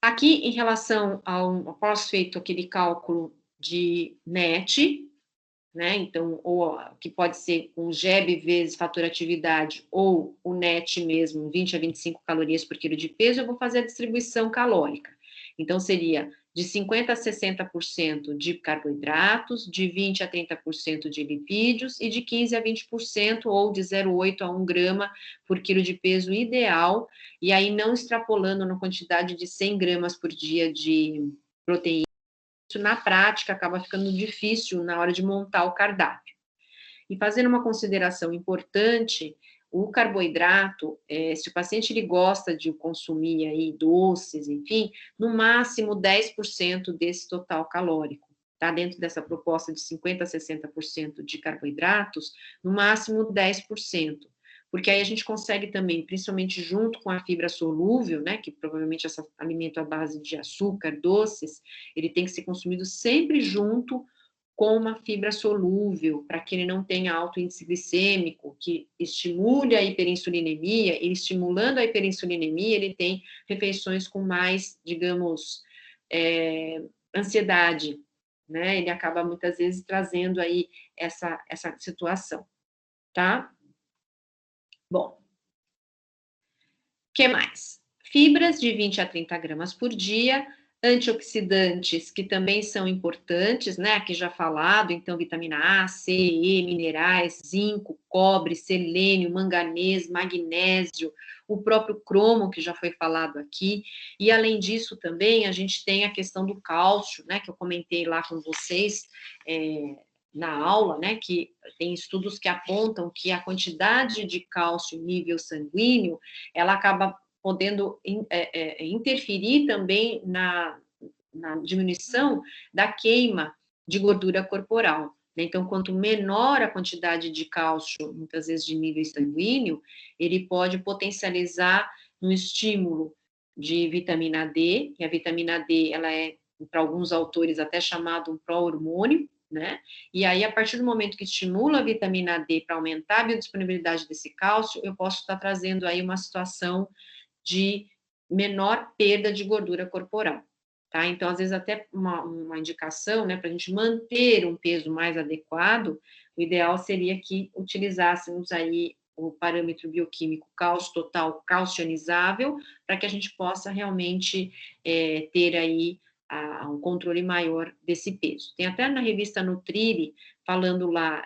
Speaker 1: aqui em relação após feito aquele cálculo de NET, né? Então, ou que pode ser um GEB vezes fator atividade, ou o NET mesmo, 20 a 25 calorias por quilo de peso, eu vou fazer a distribuição calórica. Então, seria de 50 a 60% de carboidratos, de 20 a 30% de lipídios e de 15 a 20%, ou de 0,8 a 1 grama por quilo de peso ideal, e aí não extrapolando na quantidade de 100 gramas por dia de proteína. Isso, na prática, acaba ficando difícil na hora de montar o cardápio. E fazendo uma consideração importante, o carboidrato, se o paciente ele gosta de consumir aí doces, enfim, no máximo 10% desse total calórico, tá? Dentro dessa proposta de 50% a 60% de carboidratos, no máximo 10%. Porque aí a gente consegue também, principalmente junto com a fibra solúvel, né, que provavelmente esse alimento à base de açúcar, doces, ele tem que ser consumido sempre junto com uma fibra solúvel, para que ele não tenha alto índice glicêmico, que estimule a hiperinsulinemia, e estimulando a hiperinsulinemia, ele tem refeições com mais, digamos, ansiedade, né? Ele acaba muitas vezes trazendo aí essa situação, tá? Bom, o que mais? Fibras de 20 a 30 gramas por dia, antioxidantes, que também são importantes, né? Aqui já falado, então, vitamina A, C, E, minerais, zinco, cobre, selênio, manganês, magnésio, o próprio cromo, que já foi falado aqui. E, além disso, também, a gente tem a questão do cálcio, né? Que eu comentei lá com vocês, na aula, né, que tem estudos que apontam que a quantidade de cálcio em nível sanguíneo, ela acaba podendo interferir também na diminuição da queima de gordura corporal. Né? Então, quanto menor a quantidade de cálcio, muitas vezes de nível sanguíneo, ele pode potencializar no estímulo de vitamina D, e a vitamina D, ela é, para alguns autores, até chamado um pró-hormônio, né? E aí, a partir do momento que estimula a vitamina D para aumentar a biodisponibilidade desse cálcio, eu posso estar trazendo aí uma situação de menor perda de gordura corporal, tá? Então, às vezes, até uma indicação, né, para a gente manter um peso mais adequado, o ideal seria que utilizássemos aí o parâmetro bioquímico cálcio total calcionizável, para que a gente possa realmente ter aí um controle maior desse peso. Tem até na revista Nutrile, falando lá,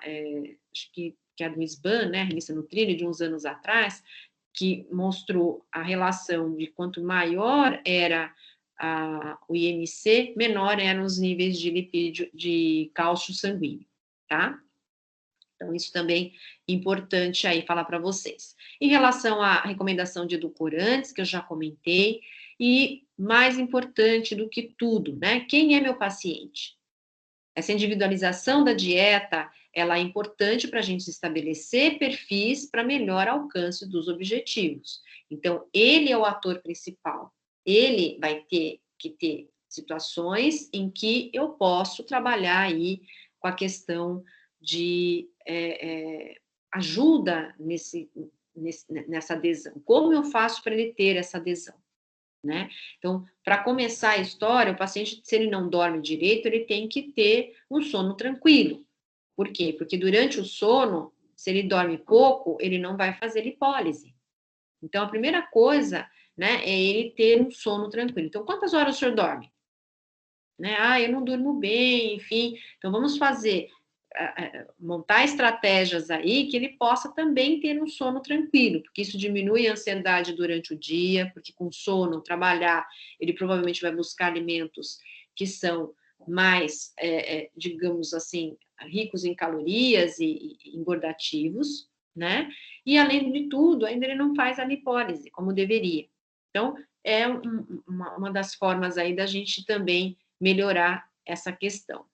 Speaker 1: acho que é do SBAN, né, a revista Nutrile, de uns anos atrás, que mostrou a relação de quanto maior era o IMC, menor eram os níveis de lipídio, de cálcio sanguíneo, tá? Então, isso também é importante aí falar para vocês. Em relação à recomendação de edulcorantes, que eu já comentei, e mais importante do que tudo, né? Quem é meu paciente? Essa individualização da dieta, ela é importante para a gente estabelecer perfis para melhor alcance dos objetivos. Então, ele é o ator principal. Ele vai ter que ter situações em que eu posso trabalhar aí com a questão de ajuda nessa adesão. Como eu faço para ele ter essa adesão? Né? Então, para começar a história, o paciente, se ele não dorme direito, ele tem que ter um sono tranquilo. Por quê? Porque durante o sono, se ele dorme pouco, ele não vai fazer lipólise. Então, a primeira coisa, né, é ele ter um sono tranquilo. Então, quantas horas o senhor dorme? Né? Ah, eu não durmo bem, enfim. Então, vamos fazer montar estratégias aí que ele possa também ter um sono tranquilo, porque isso diminui a ansiedade durante o dia, porque com sono, trabalhar, ele provavelmente vai buscar alimentos que são mais, digamos assim, ricos em calorias e engordativos, né? E, além de tudo, ainda ele não faz a lipólise, como deveria. Então, é uma das formas aí da gente também melhorar essa questão.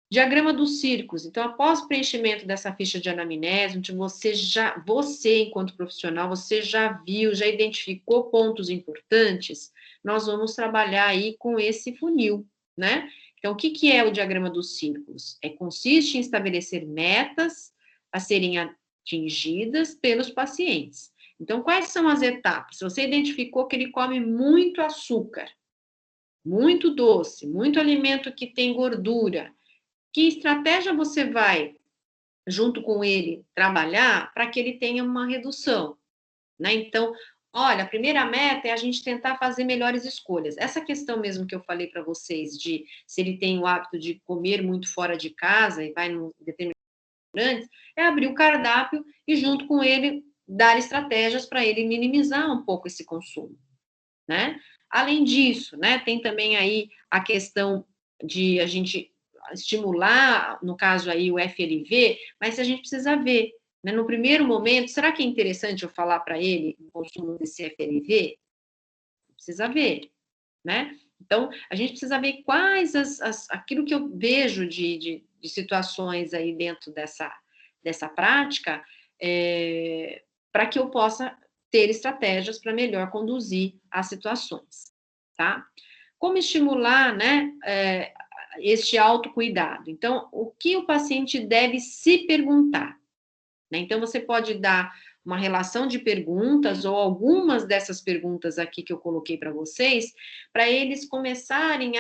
Speaker 1: Diagrama dos círculos. Então, após o preenchimento dessa ficha de anamnese, onde você, enquanto profissional, você já viu, já identificou pontos importantes, nós vamos trabalhar aí com esse funil, né? Então, o que é o diagrama dos círculos? Consiste em estabelecer metas a serem atingidas pelos pacientes. Então, quais são as etapas? Se você identificou que ele come muito açúcar, muito doce, muito alimento que tem gordura, que estratégia você vai, junto com ele, trabalhar para que ele tenha uma redução, né? Então, olha, a primeira meta é a gente tentar fazer melhores escolhas. Essa questão mesmo que eu falei para vocês, de se ele tem o hábito de comer muito fora de casa e vai num determinado restaurante, é abrir o cardápio e, junto com ele, dar estratégias para ele minimizar um pouco esse consumo, né? Além disso, né, tem também aí a questão de a gente estimular, no caso aí, o FLV, mas a gente precisa ver, né, no primeiro momento, será que é interessante eu falar para ele o consumo desse FLV? Precisa ver, né? Então, a gente precisa ver quais aquilo que eu vejo de situações aí dentro dessa prática, para que eu possa ter estratégias para melhor conduzir as situações, tá? Como estimular, né, este autocuidado? Então, o que o paciente deve se perguntar, né? Então, você pode dar uma relação de perguntas ou algumas dessas perguntas aqui que eu coloquei para vocês, para eles começarem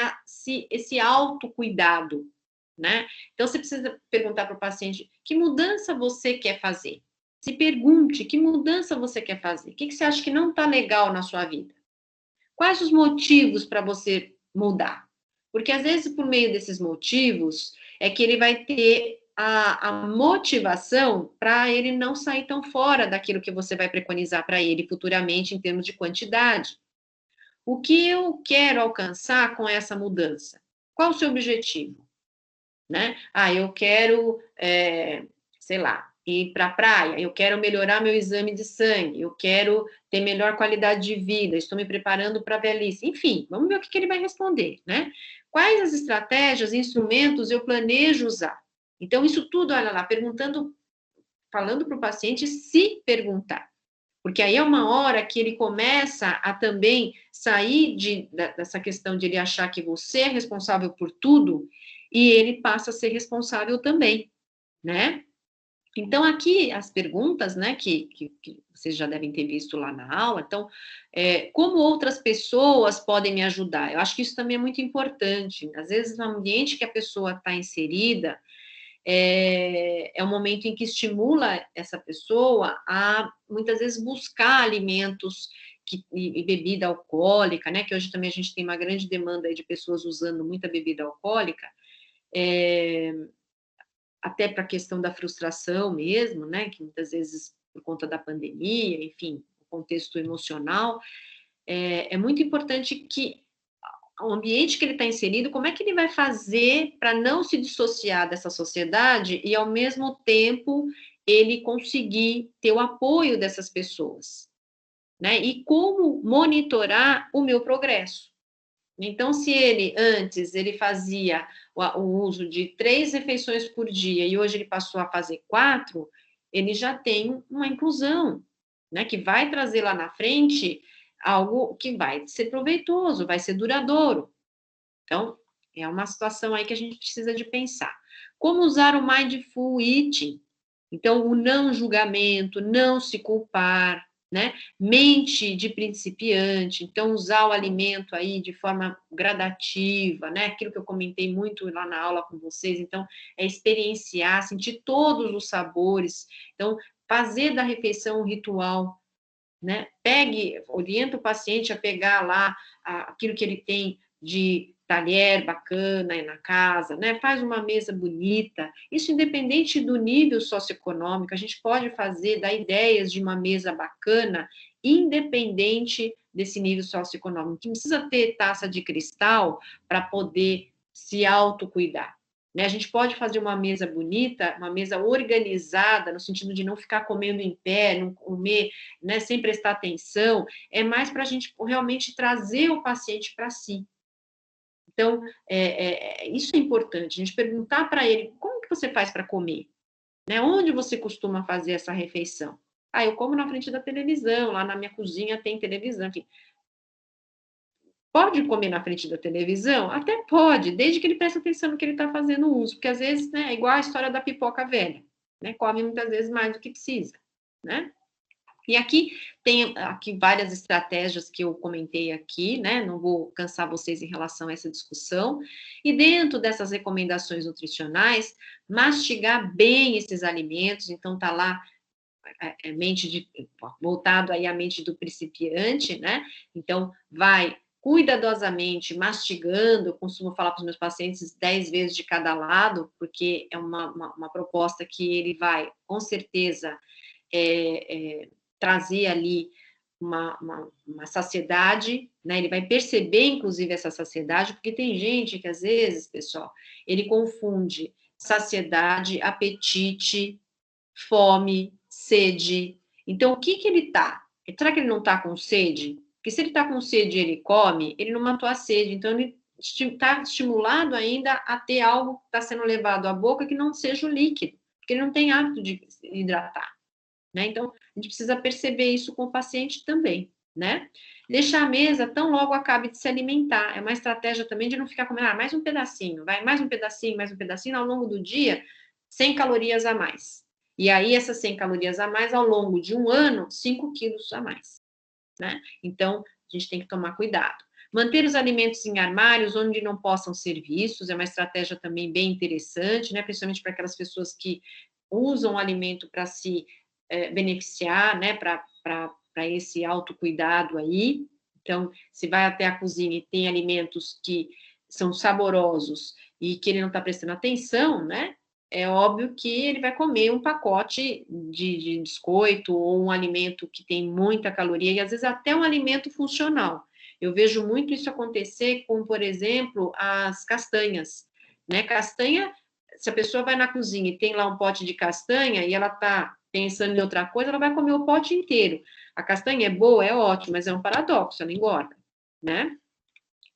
Speaker 1: esse autocuidado, né? Então, você precisa perguntar para o paciente que mudança você quer fazer. Se pergunte que mudança você quer fazer. O que você acha que não está legal na sua vida? Quais os motivos para você mudar? Porque, às vezes, por meio desses motivos, é que ele vai ter a motivação para ele não sair tão fora daquilo que você vai preconizar para ele futuramente em termos de quantidade. O que eu quero alcançar com essa mudança? Qual o seu objetivo? Né? Eu quero, sei lá, ir para a praia, eu quero melhorar meu exame de sangue, eu quero ter melhor qualidade de vida, estou me preparando para a velhice. Enfim, vamos ver o que ele vai responder, né? Quais as estratégias, instrumentos eu planejo usar? Então, isso tudo, olha lá, falando para o paciente se perguntar. Porque aí é uma hora que ele começa a também sair dessa questão de ele achar que você é responsável por tudo e ele passa a ser responsável também, né? Então, aqui as perguntas, né, que vocês já devem ter visto lá na aula, então, como outras pessoas podem me ajudar? Eu acho que isso também é muito importante. Às vezes, no ambiente que a pessoa está inserida, um momento em que estimula essa pessoa a, muitas vezes, buscar alimentos e bebida alcoólica, né, que hoje também a gente tem uma grande demanda aí de pessoas usando muita bebida alcoólica, até para a questão da frustração mesmo, né, que muitas vezes por conta da pandemia, enfim, o contexto emocional, é muito importante que o ambiente que ele está inserido, como é que ele vai fazer para não se dissociar dessa sociedade e, ao mesmo tempo, ele conseguir ter o apoio dessas pessoas, né? E como monitorar o meu progresso. Então, se ele fazia o uso de 3 refeições por dia e hoje ele passou a fazer 4, ele já tem uma inclusão, né? Que vai trazer lá na frente algo que vai ser proveitoso, vai ser duradouro. Então, é uma situação aí que a gente precisa de pensar. Como usar o Mindful Eating? Então, o não julgamento, não se culpar, né? Mente de principiante, então usar o alimento aí de forma gradativa, né? Aquilo que eu comentei muito lá na aula com vocês, então, é experienciar, sentir todos os sabores, então, fazer da refeição um ritual, né? Orienta o paciente a pegar lá aquilo que ele tem de talher bacana aí na casa, né? Faz uma mesa bonita. Isso independente do nível socioeconômico, a gente pode fazer, dar ideias de uma mesa bacana, independente desse nível socioeconômico. Não precisa ter taça de cristal para poder se autocuidar. né? A gente pode fazer uma mesa bonita, uma mesa organizada, no sentido de não ficar comendo em pé, não comer, né, sem prestar atenção, é mais para a gente realmente trazer o paciente para si. Então, isso é importante, a gente perguntar para ele, como que você faz para comer? Né? Onde você costuma fazer essa refeição? Ah, eu como na frente da televisão, lá na minha cozinha tem televisão, enfim. Pode comer na frente da televisão? Até pode, desde que ele preste atenção no que ele está fazendo uso, porque às vezes, né, é igual a história da pipoca velha, né? Come muitas vezes mais do que precisa, né? E aqui tem aqui várias estratégias que eu comentei aqui, né? Não vou cansar vocês em relação a essa discussão. E dentro dessas recomendações nutricionais, mastigar bem esses alimentos, então tá lá mente de, voltado aí à mente do principiante, né? Então, vai cuidadosamente mastigando, eu costumo falar para os meus pacientes 10 vezes de cada lado, porque é uma proposta que ele vai, com certeza, trazer ali uma saciedade, né? Ele vai perceber, inclusive, essa saciedade, porque tem gente que, às vezes, pessoal, ele confunde saciedade, apetite, fome, sede. Então, o que que ele tá? Será que ele não está com sede? Porque se ele está com sede e ele come, ele não matou a sede. Então, ele está estimulado ainda a ter algo que está sendo levado à boca que não seja o líquido, porque ele não tem hábito de hidratar, né? Então, a gente precisa perceber isso com o paciente também, né? Deixar a mesa tão logo acabe de se alimentar. É uma estratégia também de não ficar comendo, mais um pedacinho, vai, mais um pedacinho, ao longo do dia, 100 calorias a mais. E aí, essas 100 calorias a mais, ao longo de um ano, 5 quilos a mais, né? Então, a gente tem que tomar cuidado. Manter os alimentos em armários onde não possam ser vistos é uma estratégia também bem interessante, né? Principalmente para aquelas pessoas que usam o alimento para se beneficiar, né? Para esse autocuidado aí. Então, se vai até a cozinha e tem alimentos que são saborosos e que ele não está prestando atenção, né? É óbvio que ele vai comer um pacote de biscoito ou um alimento que tem muita caloria, e às vezes até um alimento funcional. Eu vejo muito isso acontecer com, por exemplo, as castanhas, né? Castanha, se a pessoa vai na cozinha e tem lá um pote de castanha e ela está pensando em outra coisa, ela vai comer o pote inteiro. A castanha é boa, é ótimo, mas é um paradoxo, ela engorda, né?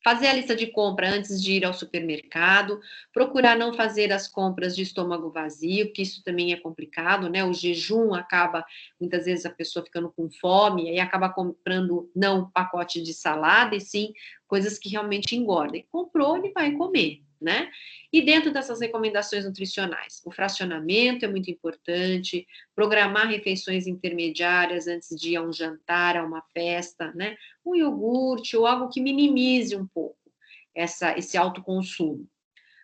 Speaker 1: Fazer a lista de compra antes de ir ao supermercado, procurar não fazer as compras de estômago vazio, que isso também é complicado, né? O jejum acaba, muitas vezes, a pessoa ficando com fome, e acaba comprando não pacote de salada, e sim coisas que realmente engordam. E comprou, ele vai comer, né? E dentro dessas recomendações nutricionais, o fracionamento é muito importante, programar refeições intermediárias antes de ir a um jantar, a uma festa, né? Um iogurte ou algo que minimize um pouco esse autoconsumo.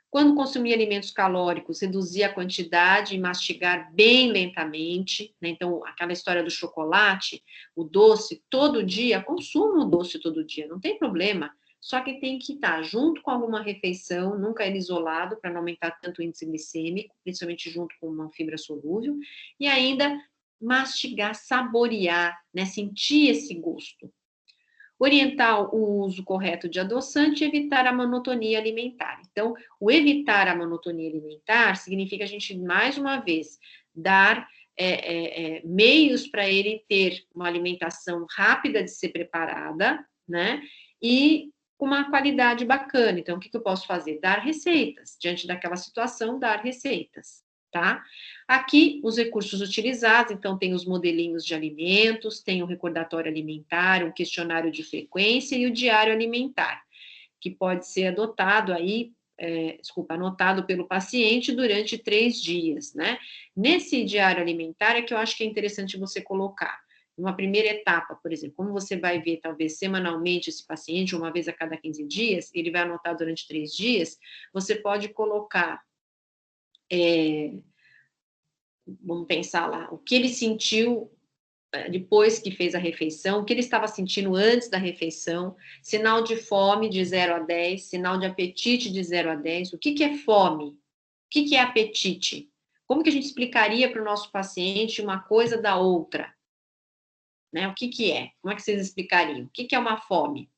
Speaker 1: Quando consumir alimentos calóricos, reduzir a quantidade e mastigar bem lentamente, né? Então, aquela história do chocolate, o doce, todo dia, consuma o doce todo dia, não tem problema. Só que tem que estar junto com alguma refeição, nunca ele isolado, para não aumentar tanto o índice glicêmico, principalmente junto com uma fibra solúvel, e ainda mastigar, saborear, né? Sentir esse gosto. Orientar o uso correto de adoçante e evitar a monotonia alimentar. Então, o evitar a monotonia alimentar significa a gente, mais uma vez, dar meios para ele ter uma alimentação rápida de ser preparada, né? E com uma qualidade bacana. Então, o que eu posso fazer? Dar receitas. Diante daquela situação, dar receitas, tá? Aqui, os recursos utilizados, então, tem os modelinhos de alimentos, tem o recordatório alimentar, um questionário de frequência e o diário alimentar, que pode ser adotado aí, anotado pelo paciente durante 3 dias, né? Nesse diário alimentar é que eu acho que é interessante você colocar. Uma primeira etapa, por exemplo, como você vai ver, talvez, semanalmente esse paciente, uma vez a cada 15 dias, ele vai anotar durante 3 dias, você pode colocar vamos pensar lá, o que ele sentiu depois que fez a refeição, o que ele estava sentindo antes da refeição, sinal de fome de 0 a 10, sinal de apetite de 0 a 10. O que que é fome? O que que é apetite? Como que a gente explicaria para o nosso paciente uma coisa da outra? Né? O que que é? Como é que vocês explicariam? O que que é uma fome?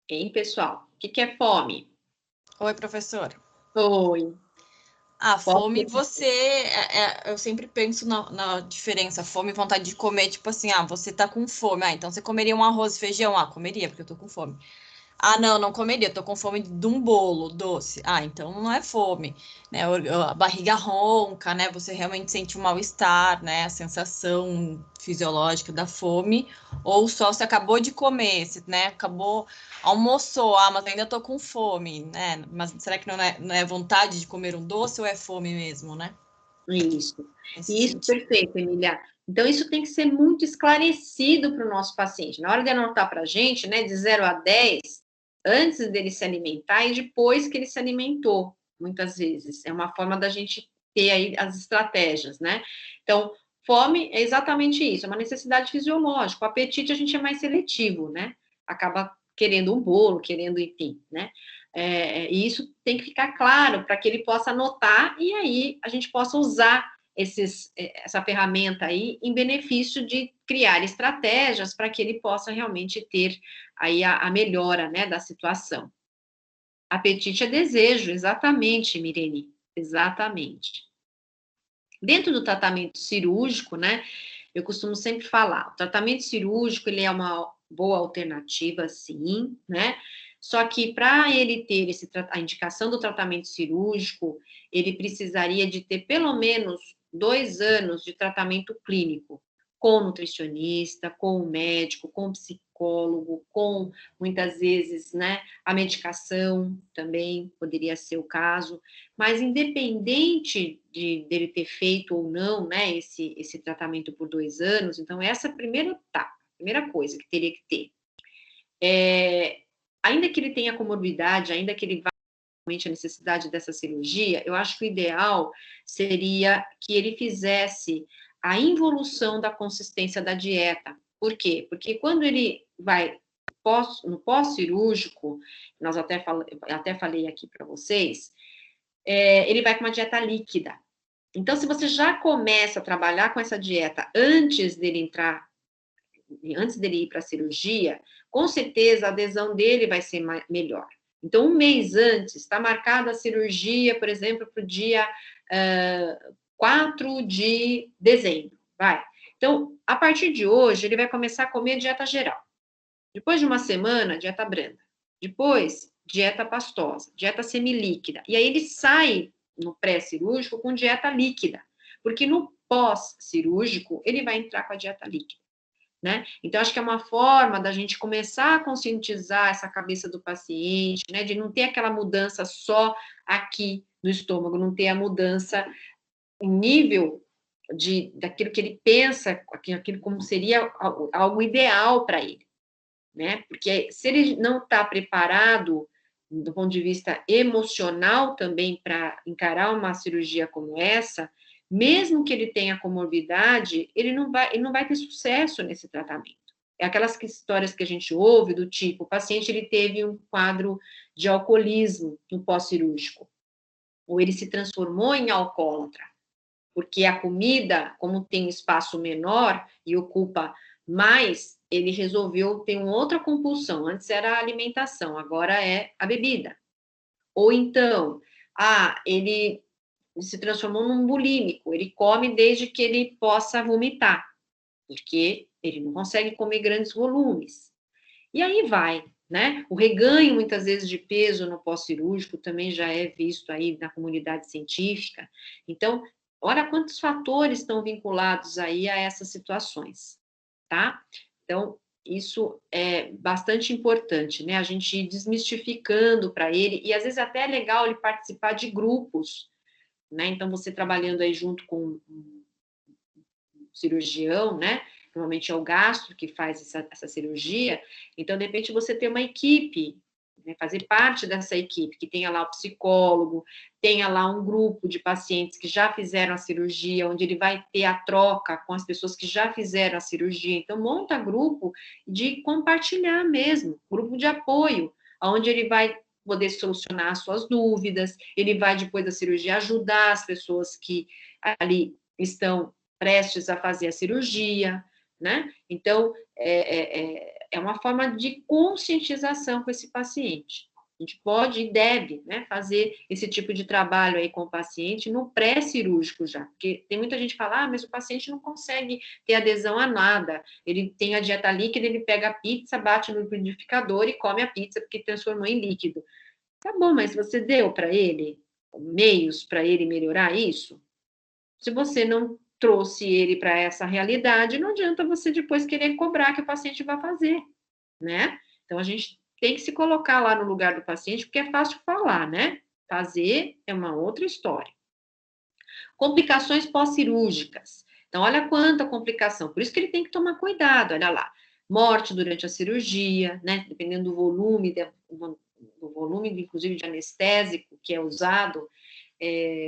Speaker 1: Hein, pessoal? O que é fome?
Speaker 2: Oi, professor.
Speaker 1: Oi.
Speaker 2: A
Speaker 1: Fome.
Speaker 2: fome, eu sempre penso na diferença, fome e vontade de comer, tipo assim, você tá com fome, então você comeria um arroz e feijão? Comeria, porque eu tô com fome. Não, não comeria, tô com fome de um bolo doce. Então não é fome, né? A barriga ronca, né? Você realmente sente um mal-estar, né? A sensação fisiológica da fome, ou só você acabou de comer, você, né? Almoçou, mas ainda tô com fome, né? Mas será que não é vontade de comer um doce ou é fome mesmo, né?
Speaker 1: Isso.
Speaker 2: Nesse
Speaker 1: Isso,
Speaker 2: sentido.
Speaker 1: perfeito, Emília. Então, isso tem que ser muito esclarecido para o nosso paciente. Na hora de anotar para a gente, né, de 0 a 10, antes dele se alimentar e depois que ele se alimentou, muitas vezes. É uma forma da gente ter aí as estratégias, né? Então, fome é exatamente isso, é uma necessidade fisiológica. O apetite a gente é mais seletivo, né? Acaba querendo um bolo, querendo, enfim, né? E isso tem que ficar claro para que ele possa anotar e aí a gente possa usar essa ferramenta aí em benefício de criar estratégias para que ele possa realmente ter aí a melhora, né, da situação. Apetite é desejo, exatamente, Mirene, exatamente. Dentro do tratamento cirúrgico, né, eu costumo sempre falar, o tratamento cirúrgico, ele é uma boa alternativa, sim, né, só que para ele ter a indicação do tratamento cirúrgico, ele precisaria de ter pelo menos 2 anos de tratamento clínico, com nutricionista, com o médico, com o psicólogo, com, muitas vezes, né, a medicação também poderia ser o caso, mas independente dele ter feito ou não, né, esse tratamento por 2 anos, então essa é a primeira etapa, a primeira coisa que teria que ter. Ainda que ele tenha comorbidade, ainda que ele vá realmente a necessidade dessa cirurgia, eu acho que o ideal seria que ele fizesse a involução da consistência da dieta. Por quê? Porque quando ele vai no pós-cirúrgico, até falei aqui para vocês, ele vai com uma dieta líquida. Então, se você já começa a trabalhar com essa dieta antes dele ir para a cirurgia, com certeza a adesão dele vai ser melhor. Então, um mês antes, está marcada a cirurgia, por exemplo, para o dia 4 de dezembro. Vai. Então, a partir de hoje, ele vai começar a comer dieta geral. Depois de uma semana, dieta branda. Depois, dieta pastosa, dieta semilíquida. E aí ele sai no pré-cirúrgico com dieta líquida, porque no pós-cirúrgico ele vai entrar com a dieta líquida. Né? Então, acho que é uma forma da gente começar a conscientizar essa cabeça do paciente, né? De não ter aquela mudança só aqui no estômago, não ter a mudança em nível daquilo que ele pensa, aquilo como seria algo ideal para ele, né? Porque se ele não está preparado do ponto de vista emocional também para encarar uma cirurgia como essa, mesmo que ele tenha comorbidade, ele não vai ter sucesso nesse tratamento. É aquelas histórias que a gente ouve do tipo, o paciente ele teve um quadro de alcoolismo no pós-cirúrgico, ou ele se transformou em alcoólatra, porque a comida, como tem espaço menor e ocupa mais, ele resolveu ter uma outra compulsão. Antes era a alimentação, agora é a bebida. Ou então, ele se transformou num bulímico, ele come desde que ele possa vomitar, porque ele não consegue comer grandes volumes. E aí vai, né? O reganho, muitas vezes, de peso no pós-cirúrgico também já é visto aí na comunidade científica. Então, olha quantos fatores estão vinculados aí a essas situações, tá? Então, isso é bastante importante, né? A gente ir desmistificando para ele, e às vezes até é legal ele participar de grupos, né? Então, você trabalhando aí junto com um cirurgião, né? Normalmente é o gastro que faz essa cirurgia. Então, de repente, você tem uma equipe, né? Fazer parte dessa equipe, que tenha lá o psicólogo, tenha lá um grupo de pacientes que já fizeram a cirurgia, onde ele vai ter a troca com as pessoas que já fizeram a cirurgia. Então, monta grupo de compartilhar mesmo, grupo de apoio, onde ele vai poder solucionar as suas dúvidas, ele vai, depois da cirurgia, ajudar as pessoas que ali estão prestes a fazer a cirurgia, né? Então, é uma forma de conscientização com esse paciente. A gente pode e deve, né, fazer esse tipo de trabalho aí com o paciente no pré-cirúrgico já, porque tem muita gente que fala, mas o paciente não consegue ter adesão a nada, ele tem a dieta líquida, ele pega a pizza, bate no liquidificador e come a pizza porque transformou em líquido. Tá bom, mas você deu para ele meios para ele melhorar isso? Se você não trouxe ele para essa realidade, não adianta você depois querer cobrar que o paciente vai fazer, né? Então, a gente tem que se colocar lá no lugar do paciente, porque é fácil falar, né? Fazer é uma outra história. Complicações pós-cirúrgicas. Então, olha quanta complicação. Por isso que ele tem que tomar cuidado, olha lá. Morte durante a cirurgia, né? Dependendo do volume, inclusive, de anestésico que é usado,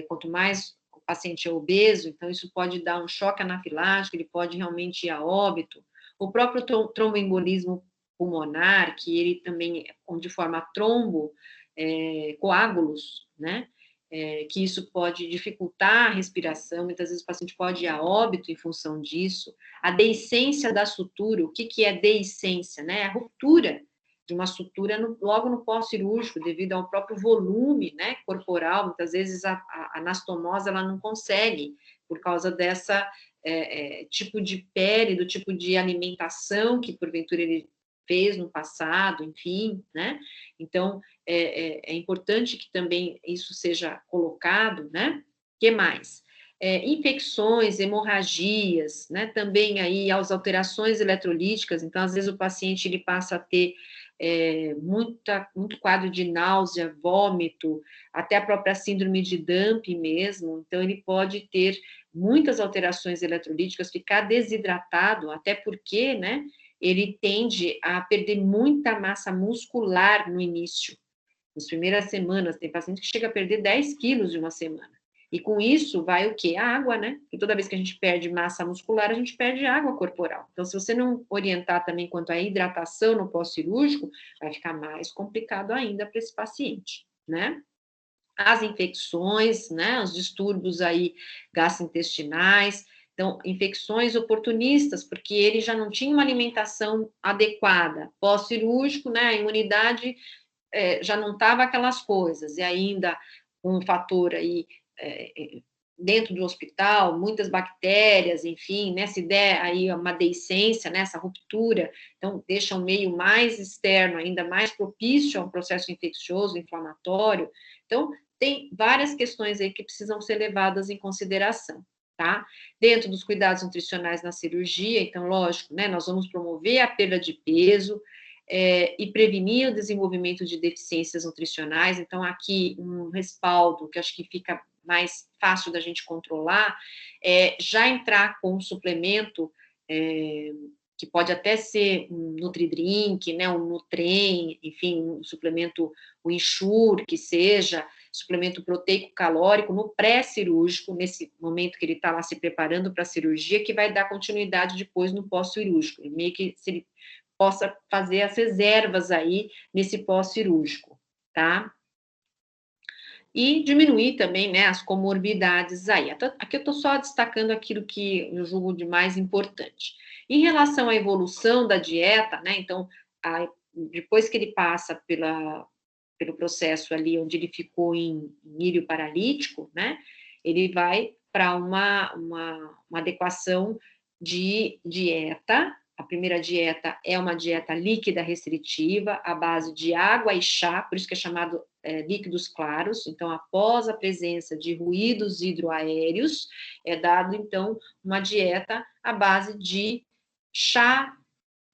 Speaker 1: quanto mais o paciente é obeso, então isso pode dar um choque anafilático, ele pode realmente ir a óbito. O próprio tromboembolismo pulmonar, que ele também, onde forma coágulos, né? Que isso pode dificultar a respiração, muitas vezes o paciente pode ir a óbito em função disso. A deiscência da sutura, o que é deiscência, né? A ruptura de uma sutura logo no pós-cirúrgico, devido ao próprio volume, né, corporal. Muitas vezes a anastomose ela não consegue, por causa dessa tipo de pele, do tipo de alimentação que porventura ele fez no passado, enfim, né? Então, é importante que também isso seja colocado, né? O que mais? Infecções, hemorragias, né? Também aí as alterações eletrolíticas, então, às vezes o paciente ele passa a ter muito quadro de náusea, vômito, até a própria síndrome de Dump mesmo, então ele pode ter muitas alterações eletrolíticas, ficar desidratado, até porque, né, ele tende a perder muita massa muscular no início. Nas primeiras semanas, tem paciente que chega a perder 10 quilos em uma semana. E com isso vai o quê? A água, né? E toda vez que a gente perde massa muscular, a gente perde água corporal. Então, se você não orientar também quanto à hidratação no pós-cirúrgico, vai ficar mais complicado ainda para esse paciente, né? As infecções, né? Os distúrbios aí gastrointestinais. Então, infecções oportunistas, porque ele já não tinha uma alimentação adequada. Pós-cirúrgico, né? A imunidade já não estava aquelas coisas, e ainda um fator aí dentro do hospital, muitas bactérias, enfim, né, se der aí uma deiscência, né, essa ruptura, então deixa o meio mais externo, ainda mais propício a um processo infeccioso, inflamatório. Então, tem várias questões aí que precisam ser levadas em consideração, tá? Dentro dos cuidados nutricionais na cirurgia, então, lógico, né, nós vamos promover a perda de peso, e prevenir o desenvolvimento de deficiências nutricionais. Então, aqui, um respaldo que acho que fica mais fácil da gente controlar, já entrar com um suplemento, que pode até ser um Nutri-Drink, né, um Nutren, enfim, um suplemento, o Ensure, que seja, suplemento proteico-calórico no pré-cirúrgico, nesse momento que ele está lá se preparando para a cirurgia, que vai dar continuidade depois no pós-cirúrgico, meio que se ele possa fazer as reservas aí nesse pós-cirúrgico, tá? E diminuir também, né, as comorbidades aí. Aqui eu estou só destacando aquilo que eu julgo de mais importante. Em relação à evolução da dieta, né, então, depois que ele passa pelo processo ali onde ele ficou em ilho paralítico, né, ele vai para uma adequação de dieta. A primeira dieta é uma dieta líquida restritiva, à base de água e chá, por isso que é chamado líquidos claros. Então, após a presença de ruídos hidroaéreos, é dado, então, uma dieta à base de chá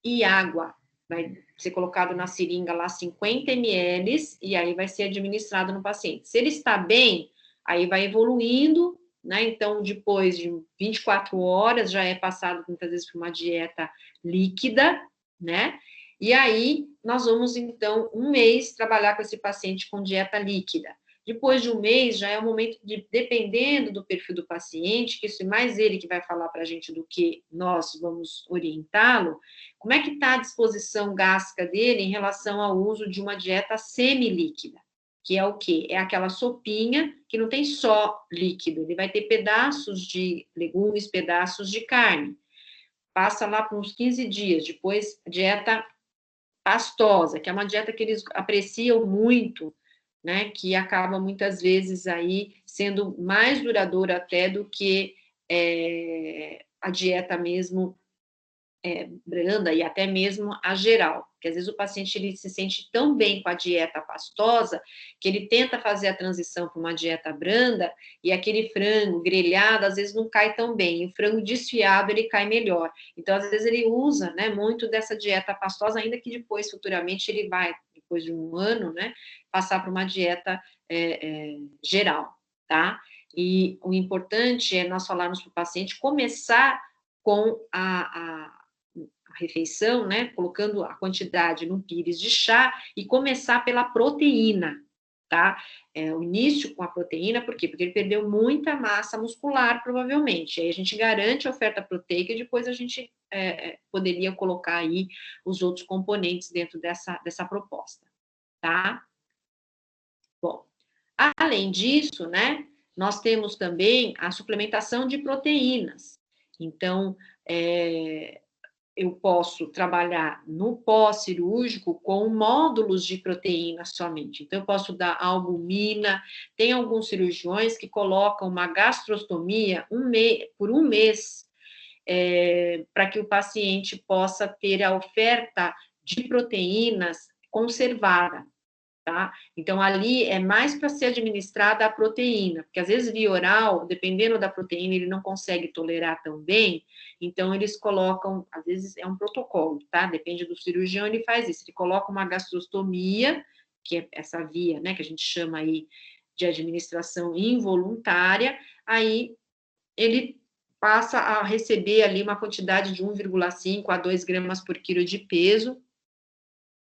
Speaker 1: e água. Vai ser colocado na seringa lá 50 ml, e aí vai ser administrado no paciente. Se ele está bem, aí vai evoluindo, né? Então, depois de 24 horas, já é passado muitas vezes por uma dieta líquida, né? E aí, nós vamos, então, um mês trabalhar com esse paciente com dieta líquida. Depois de um mês, já é o momento de, dependendo do perfil do paciente, que isso é mais ele que vai falar para a gente do que nós vamos orientá-lo, como é que está a disposição gástrica dele em relação ao uso de uma dieta semilíquida, que é o quê? É aquela sopinha que não tem só líquido, ele vai ter pedaços de legumes, pedaços de carne. Passa lá por uns 15 dias, depois dieta pastosa, que é uma dieta que eles apreciam muito, né, que acaba muitas vezes aí sendo mais duradoura até do que a dieta mesmo branda e até mesmo a geral, porque às vezes o paciente ele se sente tão bem com a dieta pastosa que ele tenta fazer a transição para uma dieta branda e aquele frango grelhado às vezes não cai tão bem, e o frango desfiado ele cai melhor. Então às vezes ele usa, né, muito dessa dieta pastosa, ainda que depois futuramente ele vai, depois de um ano, né, passar para uma dieta geral, tá? E o importante é nós falarmos para o paciente começar com a refeição, né, colocando a quantidade num pires de chá e começar pela proteína, tá? O início com a proteína, por quê? Porque ele perdeu muita massa muscular, provavelmente. Aí a gente garante a oferta proteica e depois a gente poderia colocar aí os outros componentes dentro dessa proposta, tá? Bom, além disso, né, nós temos também a suplementação de proteínas. Então, eu posso trabalhar no pós-cirúrgico com módulos de proteína somente. Então, eu posso dar albumina. Tem alguns cirurgiões que colocam uma gastrostomia por um mês, para que o paciente possa ter a oferta de proteínas conservada. Tá? Então, ali é mais para ser administrada a proteína, porque às vezes via oral, dependendo da proteína, ele não consegue tolerar tão bem, então eles colocam, às vezes é um protocolo, tá? Depende do cirurgião, ele faz isso, ele coloca uma gastrostomia, que é essa via, né, que a gente chama aí de administração involuntária, aí ele passa a receber ali uma quantidade de 1,5 a 2 gramas por quilo de peso,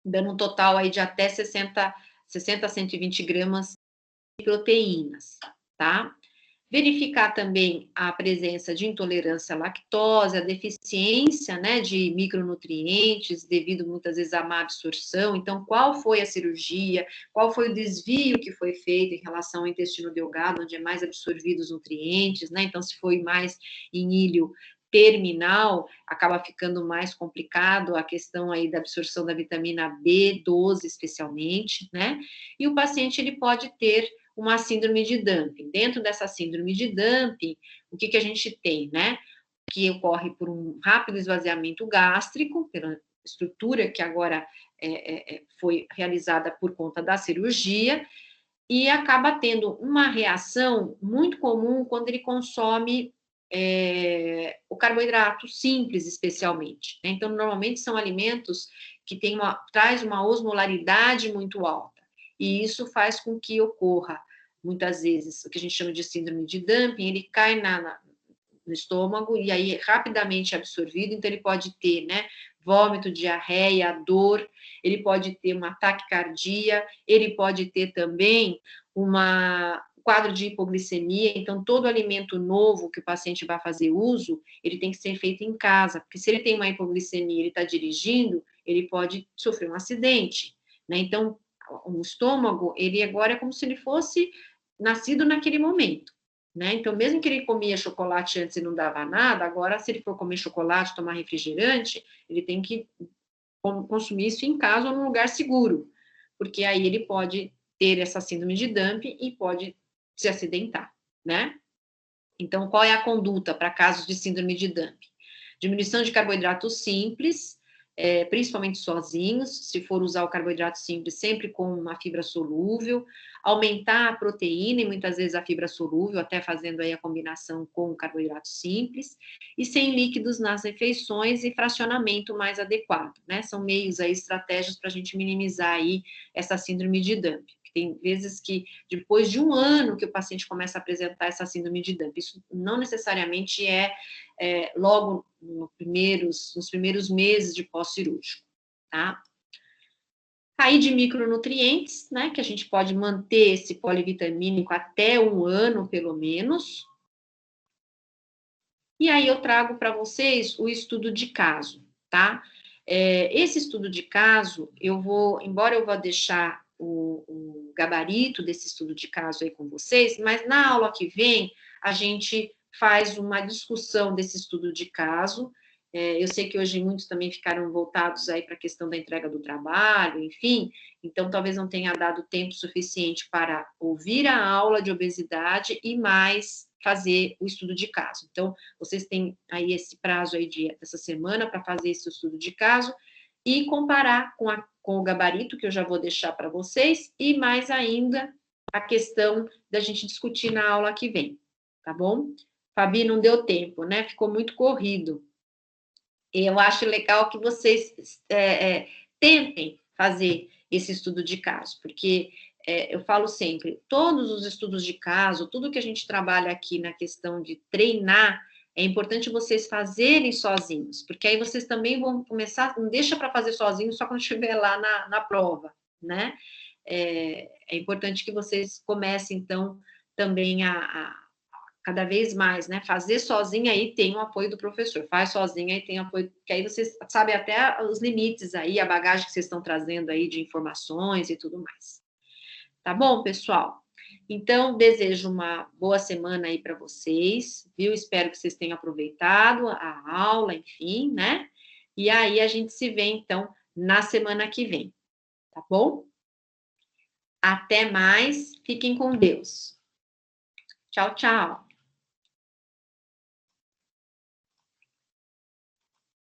Speaker 1: dando um total aí de até 60 a 120 gramas de proteínas, tá? Verificar também a presença de intolerância à lactose, a deficiência, né, de micronutrientes, devido muitas vezes à má absorção. Então, qual foi a cirurgia, qual foi o desvio que foi feito em relação ao intestino delgado, onde é mais absorvido os nutrientes, né? Então, se foi mais em ilho terminal, acaba ficando mais complicado a questão aí da absorção da vitamina B12, especialmente, né? E o paciente, ele pode ter uma síndrome de dumping. Dentro dessa síndrome de dumping, o que a gente tem, né? Que ocorre por um rápido esvaziamento gástrico, pela estrutura que agora foi realizada por conta da cirurgia, e acaba tendo uma reação muito comum quando ele consome o carboidrato simples, especialmente. Né? Então, normalmente são alimentos que traz uma osmolaridade muito alta, e isso faz com que ocorra, muitas vezes, o que a gente chama de síndrome de dumping, ele cai no estômago e aí rapidamente é absorvido, então ele pode ter, né, vômito, diarreia, dor, ele pode ter uma taquicardia, ele pode ter também um quadro de hipoglicemia. Então todo alimento novo que o paciente vai fazer uso, ele tem que ser feito em casa, porque se ele tem uma hipoglicemia, ele está dirigindo, ele pode sofrer um acidente, né? Então o estômago, ele agora é como se ele fosse nascido naquele momento. Né? Então, mesmo que ele comia chocolate antes e não dava nada, agora, se ele for comer chocolate, tomar refrigerante, ele tem que consumir isso em casa ou num lugar seguro, porque aí ele pode ter essa síndrome de dumping e pode se acidentar, né? Então, qual é a conduta para casos de síndrome de dumping? Diminuição de carboidratos simples, principalmente sozinhos, se for usar o carboidrato simples, sempre com uma fibra solúvel, aumentar a proteína e muitas vezes a fibra solúvel, até fazendo aí a combinação com o carboidrato simples, e sem líquidos nas refeições e fracionamento mais adequado, né? São meios aí, estratégias para a gente minimizar aí essa síndrome de dumping. Tem vezes que depois de um ano que o paciente começa a apresentar essa síndrome de dumping, isso não necessariamente logo nos primeiros meses de pós-cirúrgico, tá? Aí de micronutrientes, né, que a gente pode manter esse polivitamínico até um ano, pelo menos. E aí eu trago para vocês o estudo de caso, tá? Esse estudo de caso, embora eu vá deixar o gabarito desse estudo de caso aí com vocês, mas na aula que vem a gente faz uma discussão desse estudo de caso Eu sei que hoje muitos também ficaram voltados aí para a questão da entrega do trabalho, enfim, então talvez não tenha dado tempo suficiente para ouvir a aula de obesidade e mais fazer o estudo de caso. Então, vocês têm aí esse prazo aí dessa semana para fazer esse estudo de caso e comparar com o gabarito, que eu já vou deixar para vocês, e mais ainda a questão da gente discutir na aula que vem, tá bom? Fabi, não deu tempo, né? Ficou muito corrido. Eu acho legal que vocês tentem fazer esse estudo de caso, porque eu falo sempre, todos os estudos de caso, tudo que a gente trabalha aqui na questão de treinar, é importante vocês fazerem sozinhos, porque aí vocês também vão começar, não deixa para fazer sozinhos só quando estiver lá na prova, né? É importante que vocês comecem, então, também a cada vez mais, né? Fazer sozinha aí tem o apoio do professor, faz sozinha aí tem o apoio, que aí vocês sabem até os limites aí, a bagagem que vocês estão trazendo aí de informações e tudo mais. Tá bom, pessoal? Então, desejo uma boa semana aí para vocês, viu? Espero que vocês tenham aproveitado a aula, enfim, né? E aí a gente se vê, então, na semana que vem, tá bom? Até mais, fiquem com Deus. Tchau, tchau.